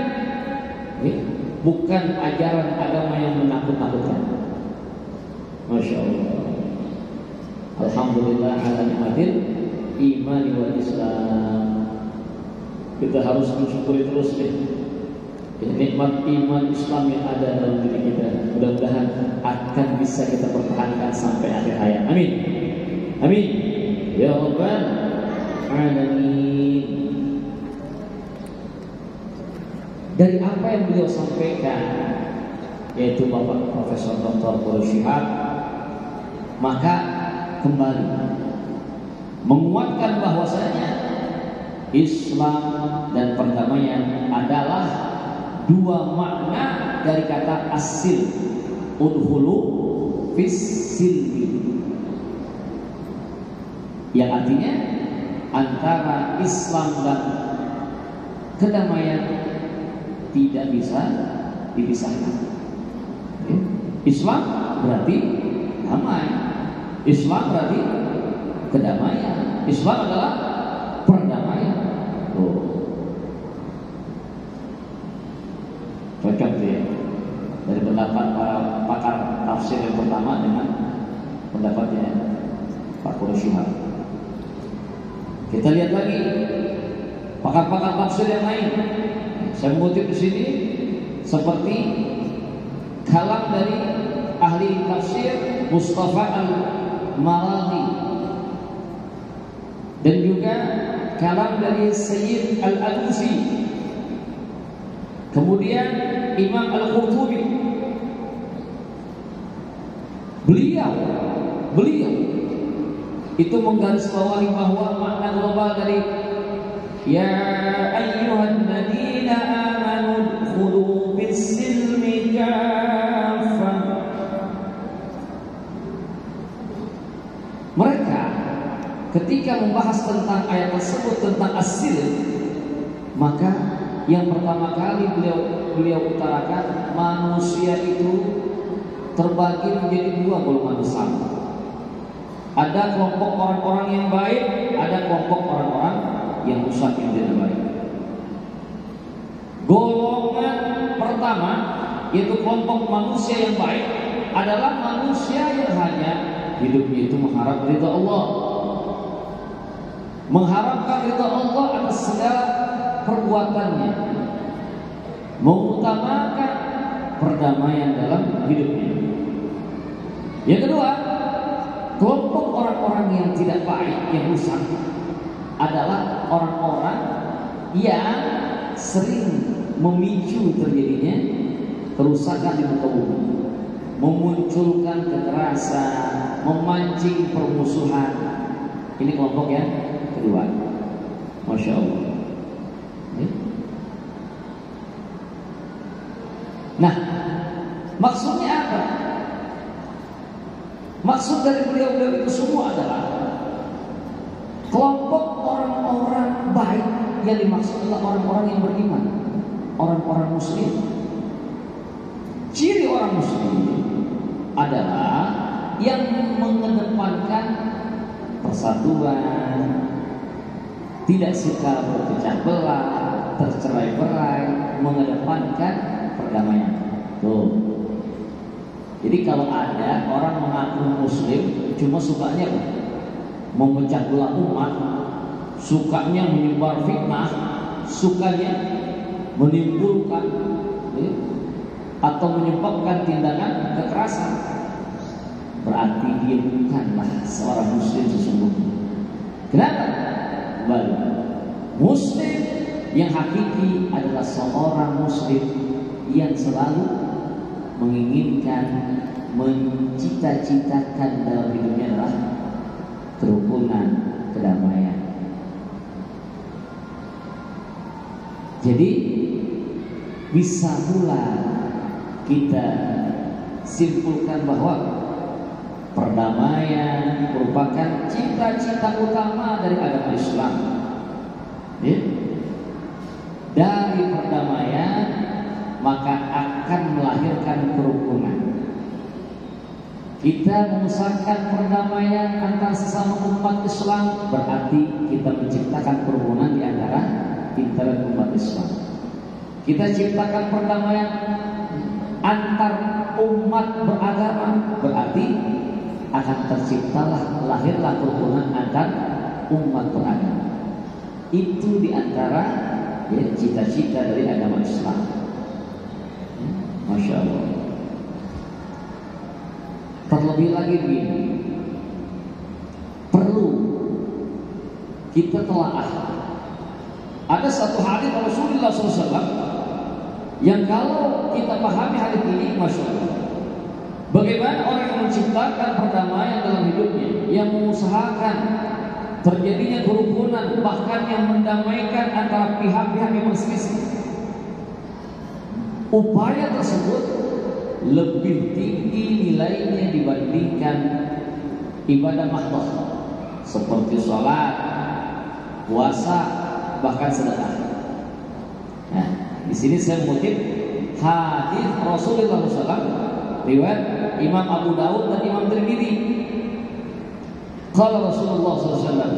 Speaker 5: bukan ajaran agama yang menakut-nakutkan. Masya Allah. Alhamdulillah ala ni'matil imani wal Islam. Kita harus mensyukuri terus nikmat iman Islam yang ada dalam diri kita. Mudah-mudahan akan bisa kita pertahankan sampai akhir hayat. Amin. Amin. Ya Rabbal Alamin. Dari apa yang beliau sampaikan, yaitu Bapak Profesor Dr. Bin Syihab, maka kembali menguatkan bahwasanya Islam dan perdamaian adalah dua makna dari kata asil, udhulu fis silmi, yang artinya antara Islam dan kedamaian tidak bisa dipisahkan. Islam berarti damai, Islam berarti kedamaian, Islam adalah perdamaian. Cocok ya dari pendapat para pakar tafsir yang pertama dengan pendapatnya Pak Bin Syihab. Kita lihat lagi pakar-pakar tafsir yang lain. Saya mengutip di sini seperti kalam dari ahli tafsir Mustafa Al-Maraghi dan juga kalam dari Sayyid Al-Alusi, kemudian Imam Al-Qurtubi. Beliau itu menggarisbawahi bahwa makna global dari ya ayyuhan ladina amanu khulu bis-silmi kafah. Mereka ketika membahas tentang ayat tersebut tentang asil, maka yang pertama kali beliau utarakan manusia itu terbagi menjadi dua golongan besar. Ada kelompok orang-orang yang baik, ada kelompok orang-orang yang rusak, yang tidak baik. Golongan pertama yaitu kelompok manusia yang baik adalah manusia yang hanya hidupnya itu mengharap ridha Allah, mengharapkan ridha Allah atas segala perbuatannya, mengutamakan perdamaian dalam hidupnya. Yang kedua, kelompok orang-orang yang tidak baik, yang rusak, adalah orang-orang yang sering memicu terjadinya kerusakan di muka bumi, memunculkan kekerasan, memancing permusuhan. Ini kelompok yang kedua. Masya Allah. Nah, maksudnya apa? Maksud dari beliau-beliau itu semua adalah kelompok orang-orang baik yang dimaksud adalah orang-orang yang beriman, orang-orang muslim. Ciri orang muslim adalah yang mengedepankan persatuan, tidak suka berpecah belah, tercerai-berai, mengedepankan perdamaian. Tuh. Jadi kalau ada orang mengaku muslim cuma sukanya memecah belah umat, sukanya menyebar fitnah, sukanya menimbulkan atau menyebabkan tindakan kekerasan, berarti dia bukanlah seorang muslim sesungguhnya. Kenapa? Baru muslim yang hakiki adalah seorang muslim yang selalu menginginkan, mencita-citakan dalam hidupnya adalah kerukunan, kedamaian. Jadi bisa pula kita simpulkan bahwa perdamaian merupakan cita-cita utama dari agama Islam. Ya? Dari perdamaian maka akan melahirkan kerukunan. Kita mengusahakan perdamaian antara sesama umat Islam, berarti kita menciptakan kerukunan di antara umat Islam. Kita ciptakan perdamaian antar umat beragama, berarti akan terciptalah, lahirlah kerukunan antar umat beragama. Itu di antara cita-cita dari agama Islam. Masya Allah. Terlebih lagi begini, perlu kita telaah. Ada satu hadis Rasulullah SAW yang kalau kita pahami hadis ini, Masya Allah, bagaimana orang yang menciptakan perdamaian dalam hidupnya, yang mengusahakan terjadinya kerukunan, bahkan yang mendamaikan antara pihak-pihak yang berselisih. Upaya tersebut lebih tinggi nilainya dibandingkan ibadah mahdoh seperti sholat, puasa, bahkan sedekah. Nah, di sini saya mengutip hadis Rasulullah SAW riwayat Imam Abu Dawud dan Imam Tirmidzi. Qala Rasulullah SAW,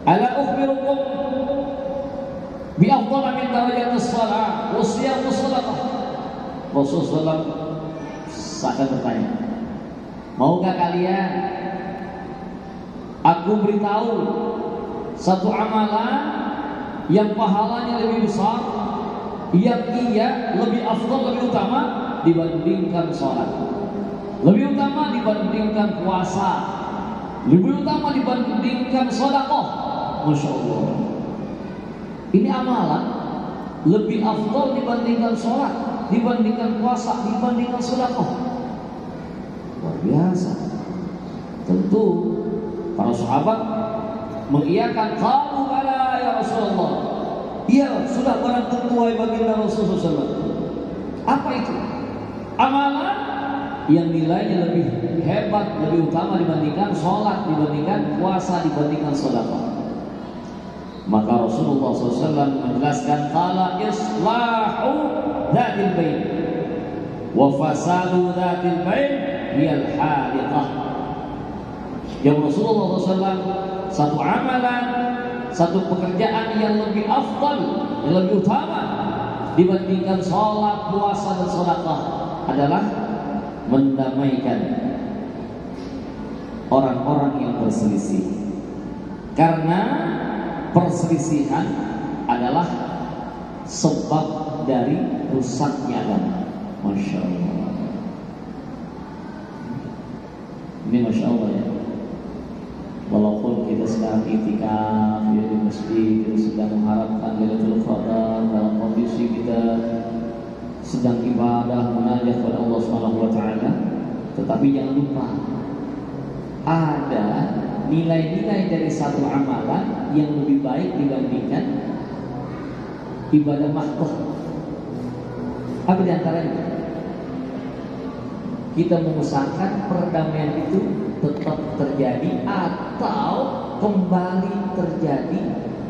Speaker 5: "Ala ukhbirukum bi afdal min darajatis shalah wa siyam wa sadaqah." Rasulullah seakan bertanya, maukah kalian aku beritahu satu amalan yang pahalanya lebih besar, yang ia lebih afdal, lebih utama dibandingkan sholat, lebih utama dibandingkan puasa, lebih utama dibandingkan sedekah. Masya Allah. Ini amalan lebih afdal dibandingkan sholat, dibandingkan puasa, dibandingkan sedekah. Luar biasa. Tentu para sahabat mengiyakan, qalu bala ya Rasulullah. Iya, sudah barang tentu wahai baginda Rasulullah SAW. Apa itu? Amalan yang nilainya lebih hebat, lebih utama dibandingkan sholat, dibandingkan puasa, dibandingkan sedekah. Maka Rasulullah SAW menjelaskan, qala islahu dzatil bain wa fasadu dzatil bain hiyal haliqah. Yang Rasulullah SAW, satu amalan, satu pekerjaan yang lebih afdal, yang lebih utama dibandingkan sholat, puasa, dan sedekah adalah mendamaikan orang-orang yang berselisih. Karena perselisihan adalah sebab dari rusaknya agama. Masya Allah. Ini Masya Allah ya. Walaupun kita sedang i'tikaf ya, di masjid, kita sedang mengharapkan Lailatul Qadar, dalam kondisi kita sedang ibadah munajat kepada Allah Subhanahu wa taala, tetapi jangan lupa ada nilai-nilai dari satu amalan yang lebih baik dibandingkan ibadah makruh. Apa di antaranya? Kita mengusahakan perdamaian itu tetap terjadi atau kembali terjadi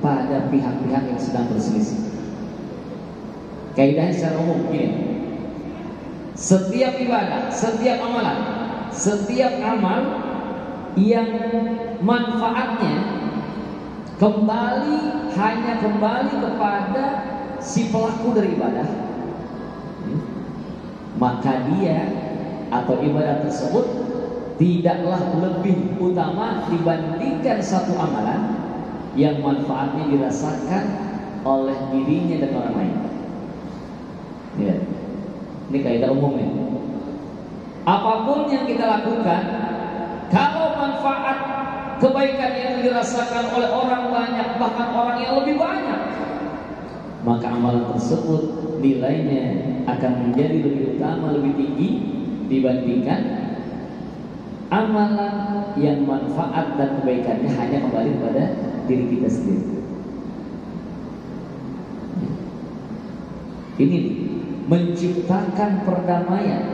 Speaker 5: pada pihak-pihak yang sedang berselisih. Kaidahnya secara umum begini: setiap ibadah, setiap amalan, setiap amal yang manfaatnya hanya kembali kepada si pelaku dari ibadah, maka dia atau ibadah tersebut tidaklah lebih utama dibandingkan satu amalan yang manfaatnya dirasakan oleh dirinya dan orang lain. Ya. Ini kaidah umumnya. Apapun yang kita lakukan, kalau manfaat kebaikan yang dirasakan oleh orang banyak, bahkan orang yang lebih banyak, maka amalan tersebut nilainya akan menjadi lebih utama, lebih tinggi dibandingkan amalan yang manfaat dan kebaikannya hanya kembali kepada diri kita sendiri. Ini menciptakan perdamaian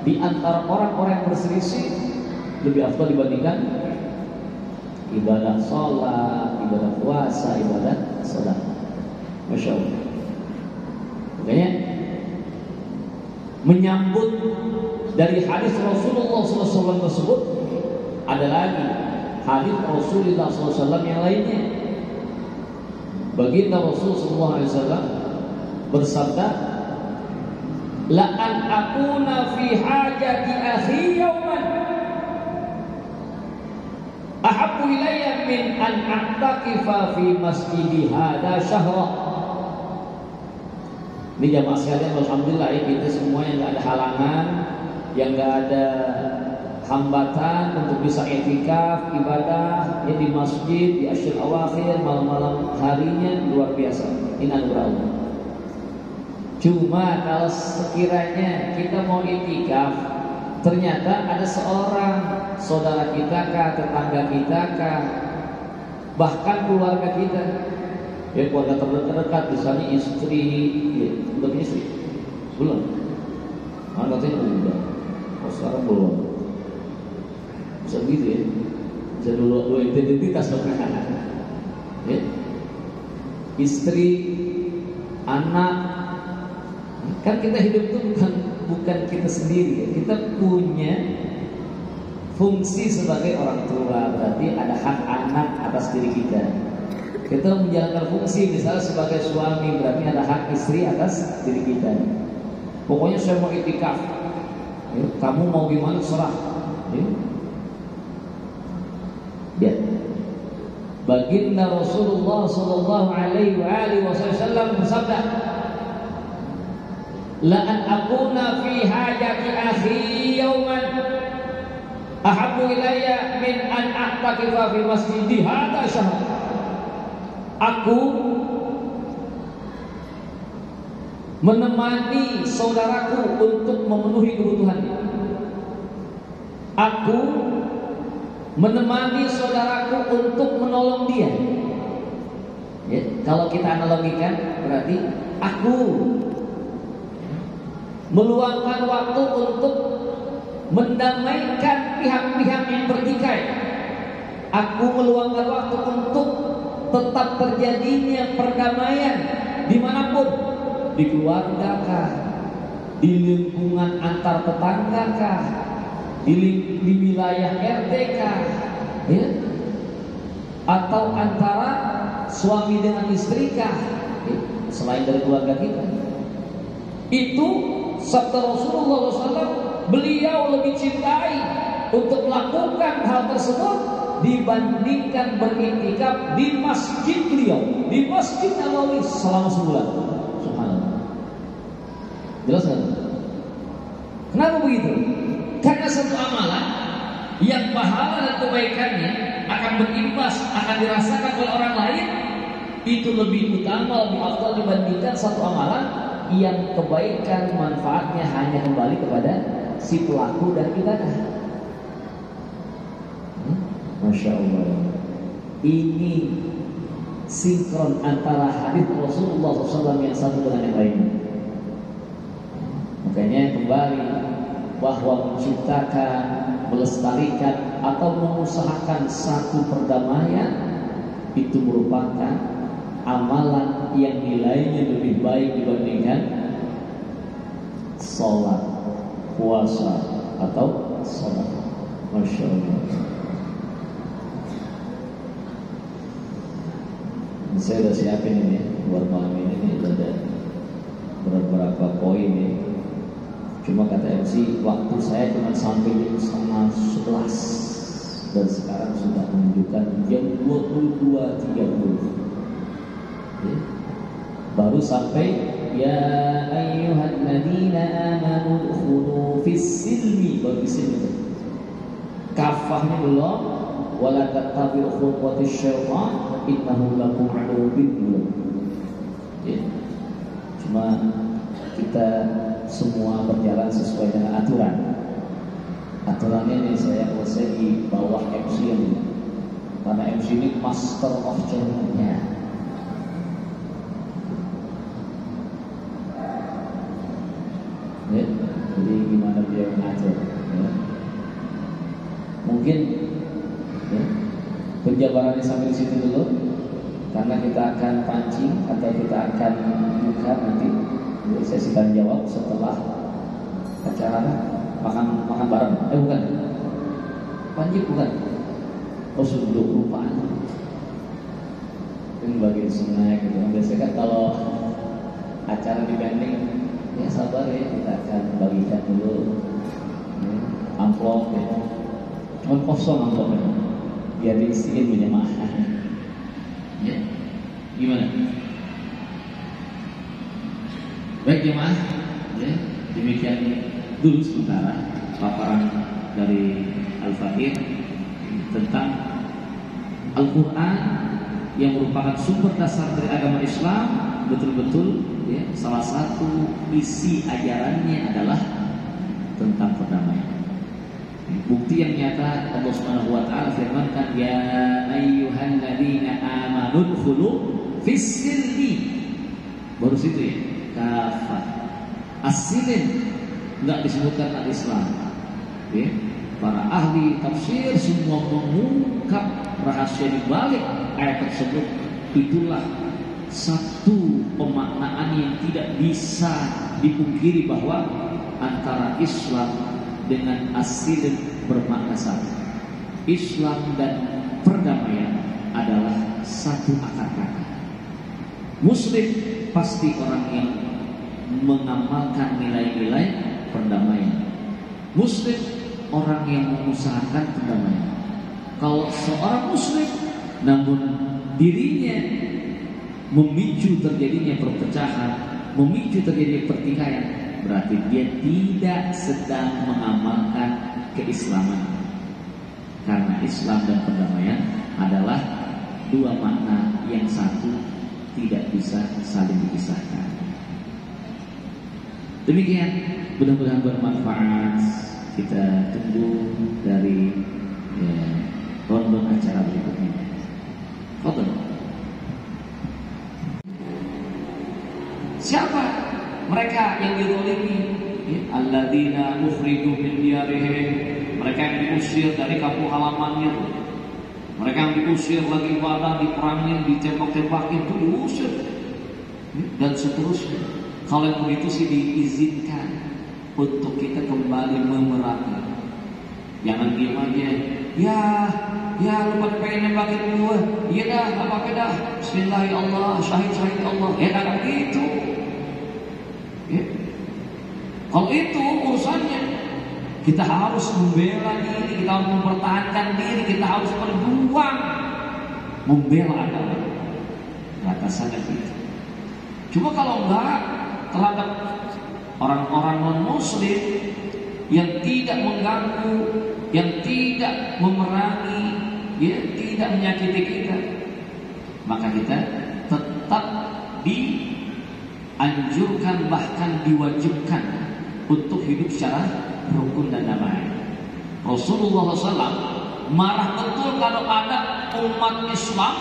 Speaker 5: di antara orang-orang yang berselisih lebih afdal dibandingkan ibadah sholat, ibadah puasa, ibadah sedekah. Masya Allah. Makanya menyambut dari hadis Rasulullah SAW tersebut, ada lagi hadis Rasulullah SAW yang lainnya. Baginda Rasulullah SAW bersabda, la an akuna fi hajati akhi yawman ahabbu ilayya min an a'taqifa fi masjidi hada syahra. Ini jamaah sekalian, alhamdulillah ya, kita semua yang gak ada halangan, yang gak ada hambatan untuk bisa i'tikaf ibadah ya di masjid di asyir awakhir, malam-malam harinya, luar biasa. Ini anugerah Allah. Cuma kalau sekiranya kita mau i'tikaf, ternyata ada seorang saudara kita kah, tetangga kita kah, bahkan keluarga kita, ya keluarga terdekat, misalnya istri, ya, udah punya istri? Belum? Katanya udah. Oh sekarang belum. Bisa gitu ya? Bisa dua identitas dong. Ya? Istri, anak. Kan kita hidup itu bukan kita sendiri ya. Kita punya fungsi sebagai orang tua, berarti ada hak anak atas diri kita. Kita menjalankan fungsi misalnya sebagai suami, berarti ada hak istri atas diri kita. Pokoknya saya mau i'tikaf, ya, kamu mau gimana serah. Ya. Baginda Rasulullah Sallallahu Alaihi Wasallam bersabda, la an akuna fi hajati akhi yawman ahabbu ilayya min an a'taqifa fi masjidi hadha syahr. Aku menemani saudaraku untuk memenuhi kebutuhannya. Aku menemani saudaraku untuk menolong dia. Ya, kalau kita analogikan berarti aku meluangkan waktu untuk mendamaikan pihak-pihak yang bertikai. Aku meluangkan waktu untuk tetap terjadinya perdamaian dimanapun, di keluarga kah, di lingkungan antar tetangga kah, di wilayah RT kah, ya? Atau antara suami dengan istri kah, ya? Selain dari keluarga kita. Itu sabda Rasulullah SAW, beliau lebih cintai untuk melakukan hal tersebut dibandingkan beriktikaf di masjid beliau, di Masjid Nabawi selama sebulan. Subhanallah. Jelas kan? Kenapa begitu? Karena satu amalan yang pahala dan kebaikannya akan berimbas, akan dirasakan oleh orang lain, itu lebih utama, lebih afdal dibandingkan satu amalan yang kebaikan manfaatnya hanya kembali kepada si pelaku dan ibadah. Masya Allah. Ini sinkron antara hadis Rasulullah SAW yang satu dengan yang lain. Makanya kembali bahwa menciptakan, melestarikan atau mengusahakan satu perdamaian itu merupakan amalan yang nilainya lebih baik dibandingkan sholat, puasa atau sholat. Masya Allah. Saya sudah siapin ini buat malam ini ada beberapa poin nih. Cuma kata MC waktu saya cuma sampai jam 10:30 dan sekarang sudah menunjukkan jam 22.30. Ya. Baru sampai ya ayyuhan ladina amanu udkhulu fis-silmi, baru di sini. Kafahnya belum, wala tattabi'u khutuwatis syaitan innahu lakum aduwwun mubin. Ya. Cuma kita semua berjalan sesuai dengan aturan. Aturannya ini saya di bawah MC ini, karena MC ini master of ceremony-nya. Ya, jadi gimana dia mengatur? Ya. Mungkin ya, penjabarannya sampai di situ dulu, karena kita akan pancing atau kita akan buka nanti sesi tanya jawab setelah acara makan bareng. Bukan, pancing bukan. Oh sudah lupa. Ini bagian snack gitu. Biasanya kan kalau acara di banding, ya sabar ya, kita akan bagikan dulu ya, amplop ya. Cuma kosong amplopnya, biar diisiin berjamaah. Ya, gimana? Baik jemaah, ya, demikian dulu sementara paparan dari Al-Fatih tentang Al-Quran yang merupakan sumber dasar dari agama Islam. Betul-betul ya, salah satu isi ajarannya adalah tentang perdamaian. Bukti yang nyata Allah Subhanahu wa taala firmankan ya ayyuhan ladzina amanu udkhulu fis-silmi. Baru situ ya, kafah. As-silm enggak disebutkan al-Islam. Ya. Para ahli tafsir semua mengungkap rahasia di balik ayat tersebut. Itulah satu pemaknaan yang tidak bisa dipungkiri bahwa antara Islam dengan as-silm bermakna sama. Islam dan perdamaian adalah satu akar kata. Muslim pasti orang yang mengamalkan nilai-nilai perdamaian. Muslim orang yang mengusahakan perdamaian. Kalau seorang muslim namun dirinya memicu terjadinya perpecahan, memicu terjadinya pertikaian, berarti dia tidak sedang mengamalkan keislaman. Karena Islam dan perdamaian adalah dua makna yang satu, tidak bisa saling dipisahkan. Demikian, mudah-mudahan bermanfaat. Kita tunggu dari ronde acara berikutnya. Foto. Siapa mereka yang dizalimi? Alladzina ukhriju min diyarihim, mereka yang diusir dari kampung halamannya. Mereka yang diusir lagi ibadah, diperangin, ditembak-tembakin, itu diusir dan seterusnya. Kalau yang begitu sih diizinkan untuk kita kembali memerangi. Jangan diam aja. Ya lu pada pengen nembakin gue. Iya dah, gak apa-apa dah. Bismillahirrahmanirrahim, syahid Allah. Ya dah gitu. Ya. Kalau itu urusannya, kita harus membela diri, kita harus mempertahankan diri, kita harus berjuang membela agama. Batasannya gitu. Cuma kalau enggak, terhadap orang-orang non-muslim yang tidak mengganggu, yang tidak memerangi, ya, tidak menyakiti kita, maka kita tetap di anjurkan bahkan diwajibkan untuk hidup secara rukun dan damai. Rasulullah SAW marah betul kalau ada umat Islam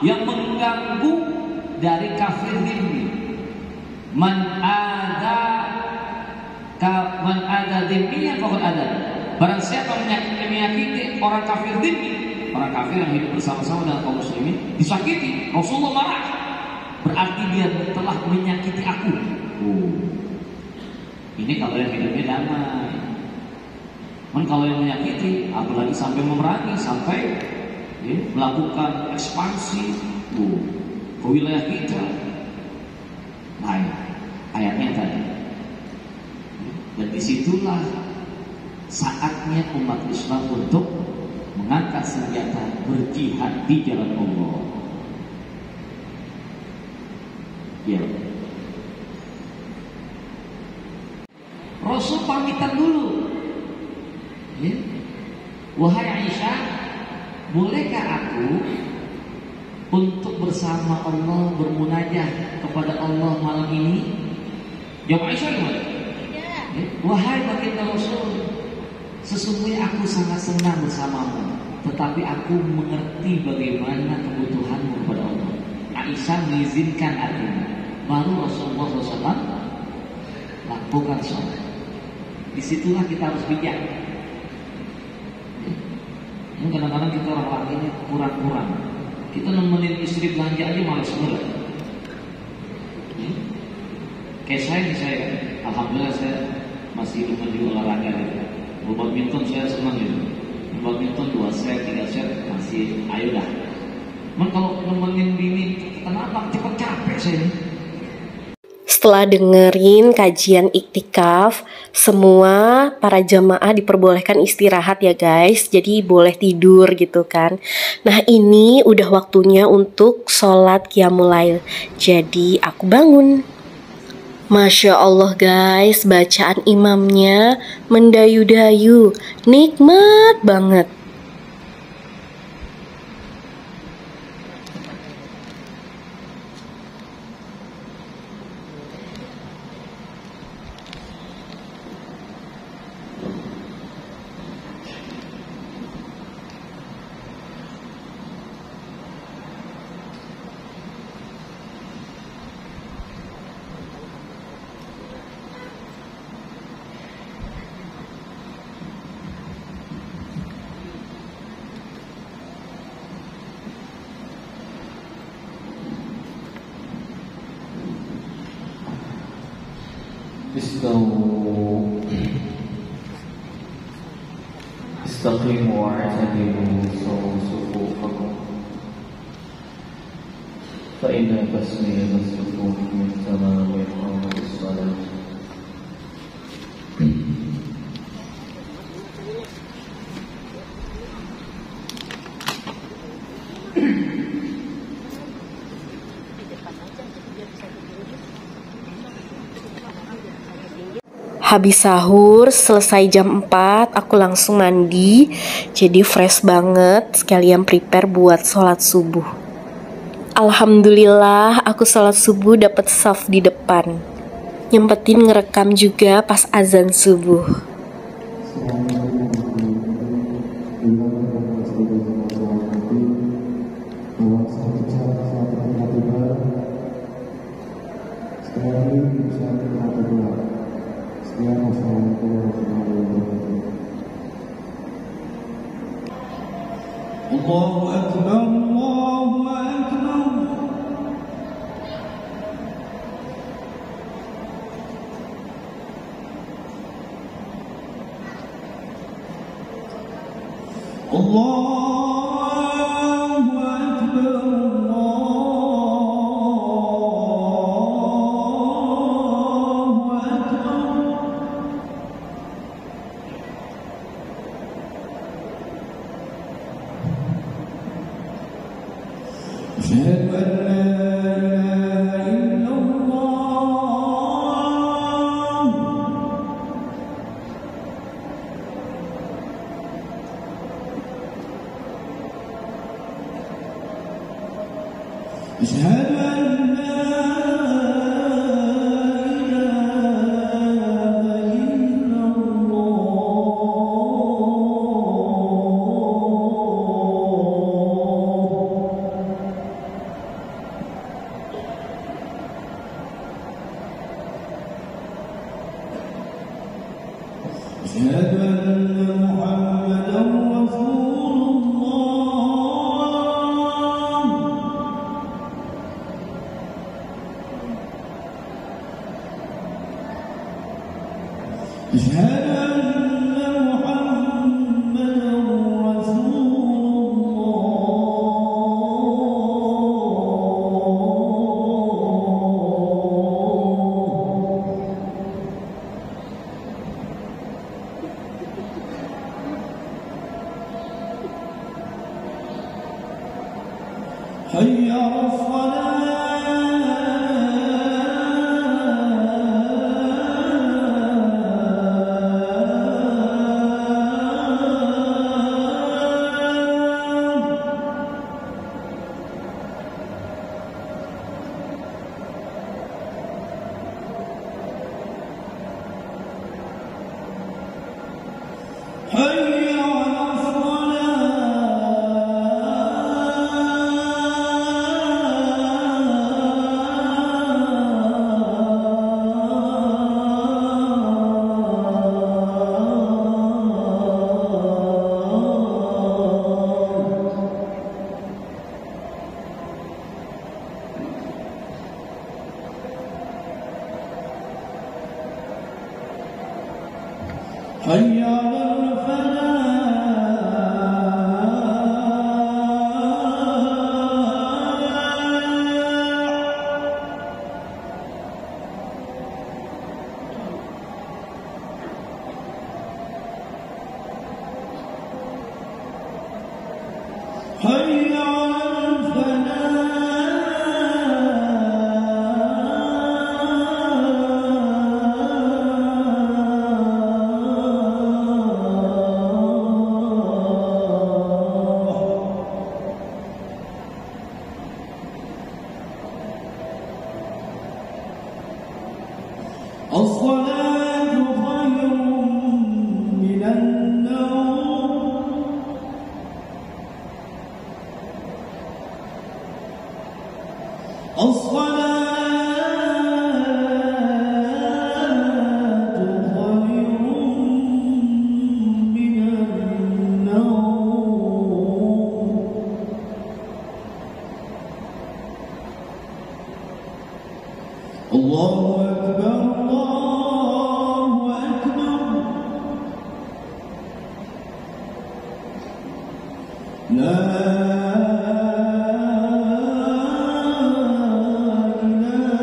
Speaker 5: yang mengganggu dari kafir dhimmi. Man ada dhimmiyan faqad ada. Barang siapa menyakiti orang kafir dhimmi, orang kafir yang hidup bersama-sama dengan kaum muslimin, disakiti, Rasulullah marah. Berarti dia telah menyakiti aku. Ini kalau yang hidupnya damai. Kalau yang menyakiti, apalagi sampai memerangi, sampai melakukan ekspansi ke wilayah kita. Nah, ayatnya tadi. Dan disitulah saatnya umat Islam untuk mengangkat senjata berjihad di jalan Allah. Ya. Rasul pamitan dulu. Ya. Wahai Aisyah, bolehkah aku untuk bersama Allah bermunajat kepada Allah malam ini? Jawab Aisyah gimana? Ya. Wahai baginda Rasul, sesungguhnya aku sangat senang bersamamu, tetapi aku mengerti bagaimana kebutuhanmu kepada Allah. Aisyah mengizinkan artinya. Baru Rasulullah SAW lakukan sholat. Disitulah kita harus bijak. Kadang-kadang kita orang laki ini kurang-kurang. Kita nemenin istri belanja aja malas banget. Kayak saya, alhamdulillah saya masih menuju olahraga gitu. Badminton saya senang gitu. Badminton 2 set, 3 set masih ayo dah. Kalau nemenin bini, kenapa cepat capek saya ini?
Speaker 1: Setelah dengerin kajian iktikaf, semua para jamaah diperbolehkan istirahat ya guys. Jadi boleh tidur gitu kan. Nah ini udah waktunya untuk sholat qiyamul lail. Jadi aku bangun. Masya Allah guys, bacaan imamnya mendayu-dayu, nikmat banget.
Speaker 5: استقيموا واعتدلوا صووا صفوفكم فإن تسمية الصفوف من تمام إقامة الصلاة.
Speaker 1: Habis sahur, selesai jam 4, aku langsung mandi. Jadi fresh banget, sekalian prepare buat sholat subuh. Alhamdulillah, aku sholat subuh dapat saf di depan. Nyempetin ngerekam juga pas azan subuh.
Speaker 3: Allahu Akbar, Allahu Akbar. Allahu Akbar, Allahu Akbar. أشهد أن لا إله إلا الله. أشهد أن لا حي على الصلاة خير من النوم الله أكبر الله أكبر لا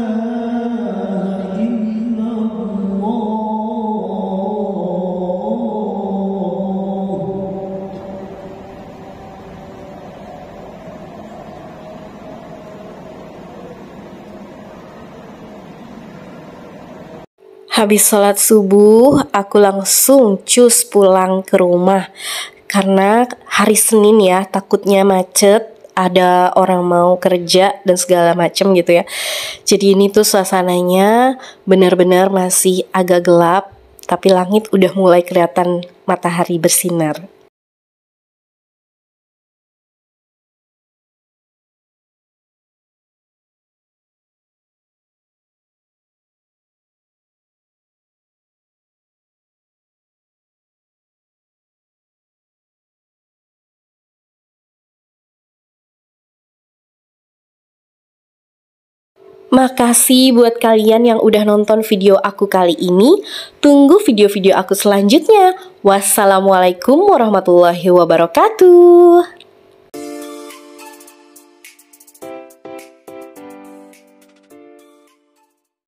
Speaker 3: إله إلا الله.
Speaker 1: Habis sholat subuh, aku langsung cus pulang ke rumah. Karena hari Senin ya, takutnya macet, ada orang mau kerja dan segala macem gitu ya. Jadi ini tuh suasananya benar-benar masih agak gelap, tapi langit udah mulai kelihatan matahari bersinar. Makasih buat kalian yang udah nonton video aku kali ini. Tunggu video-video aku selanjutnya. Wassalamualaikum warahmatullahi wabarakatuh.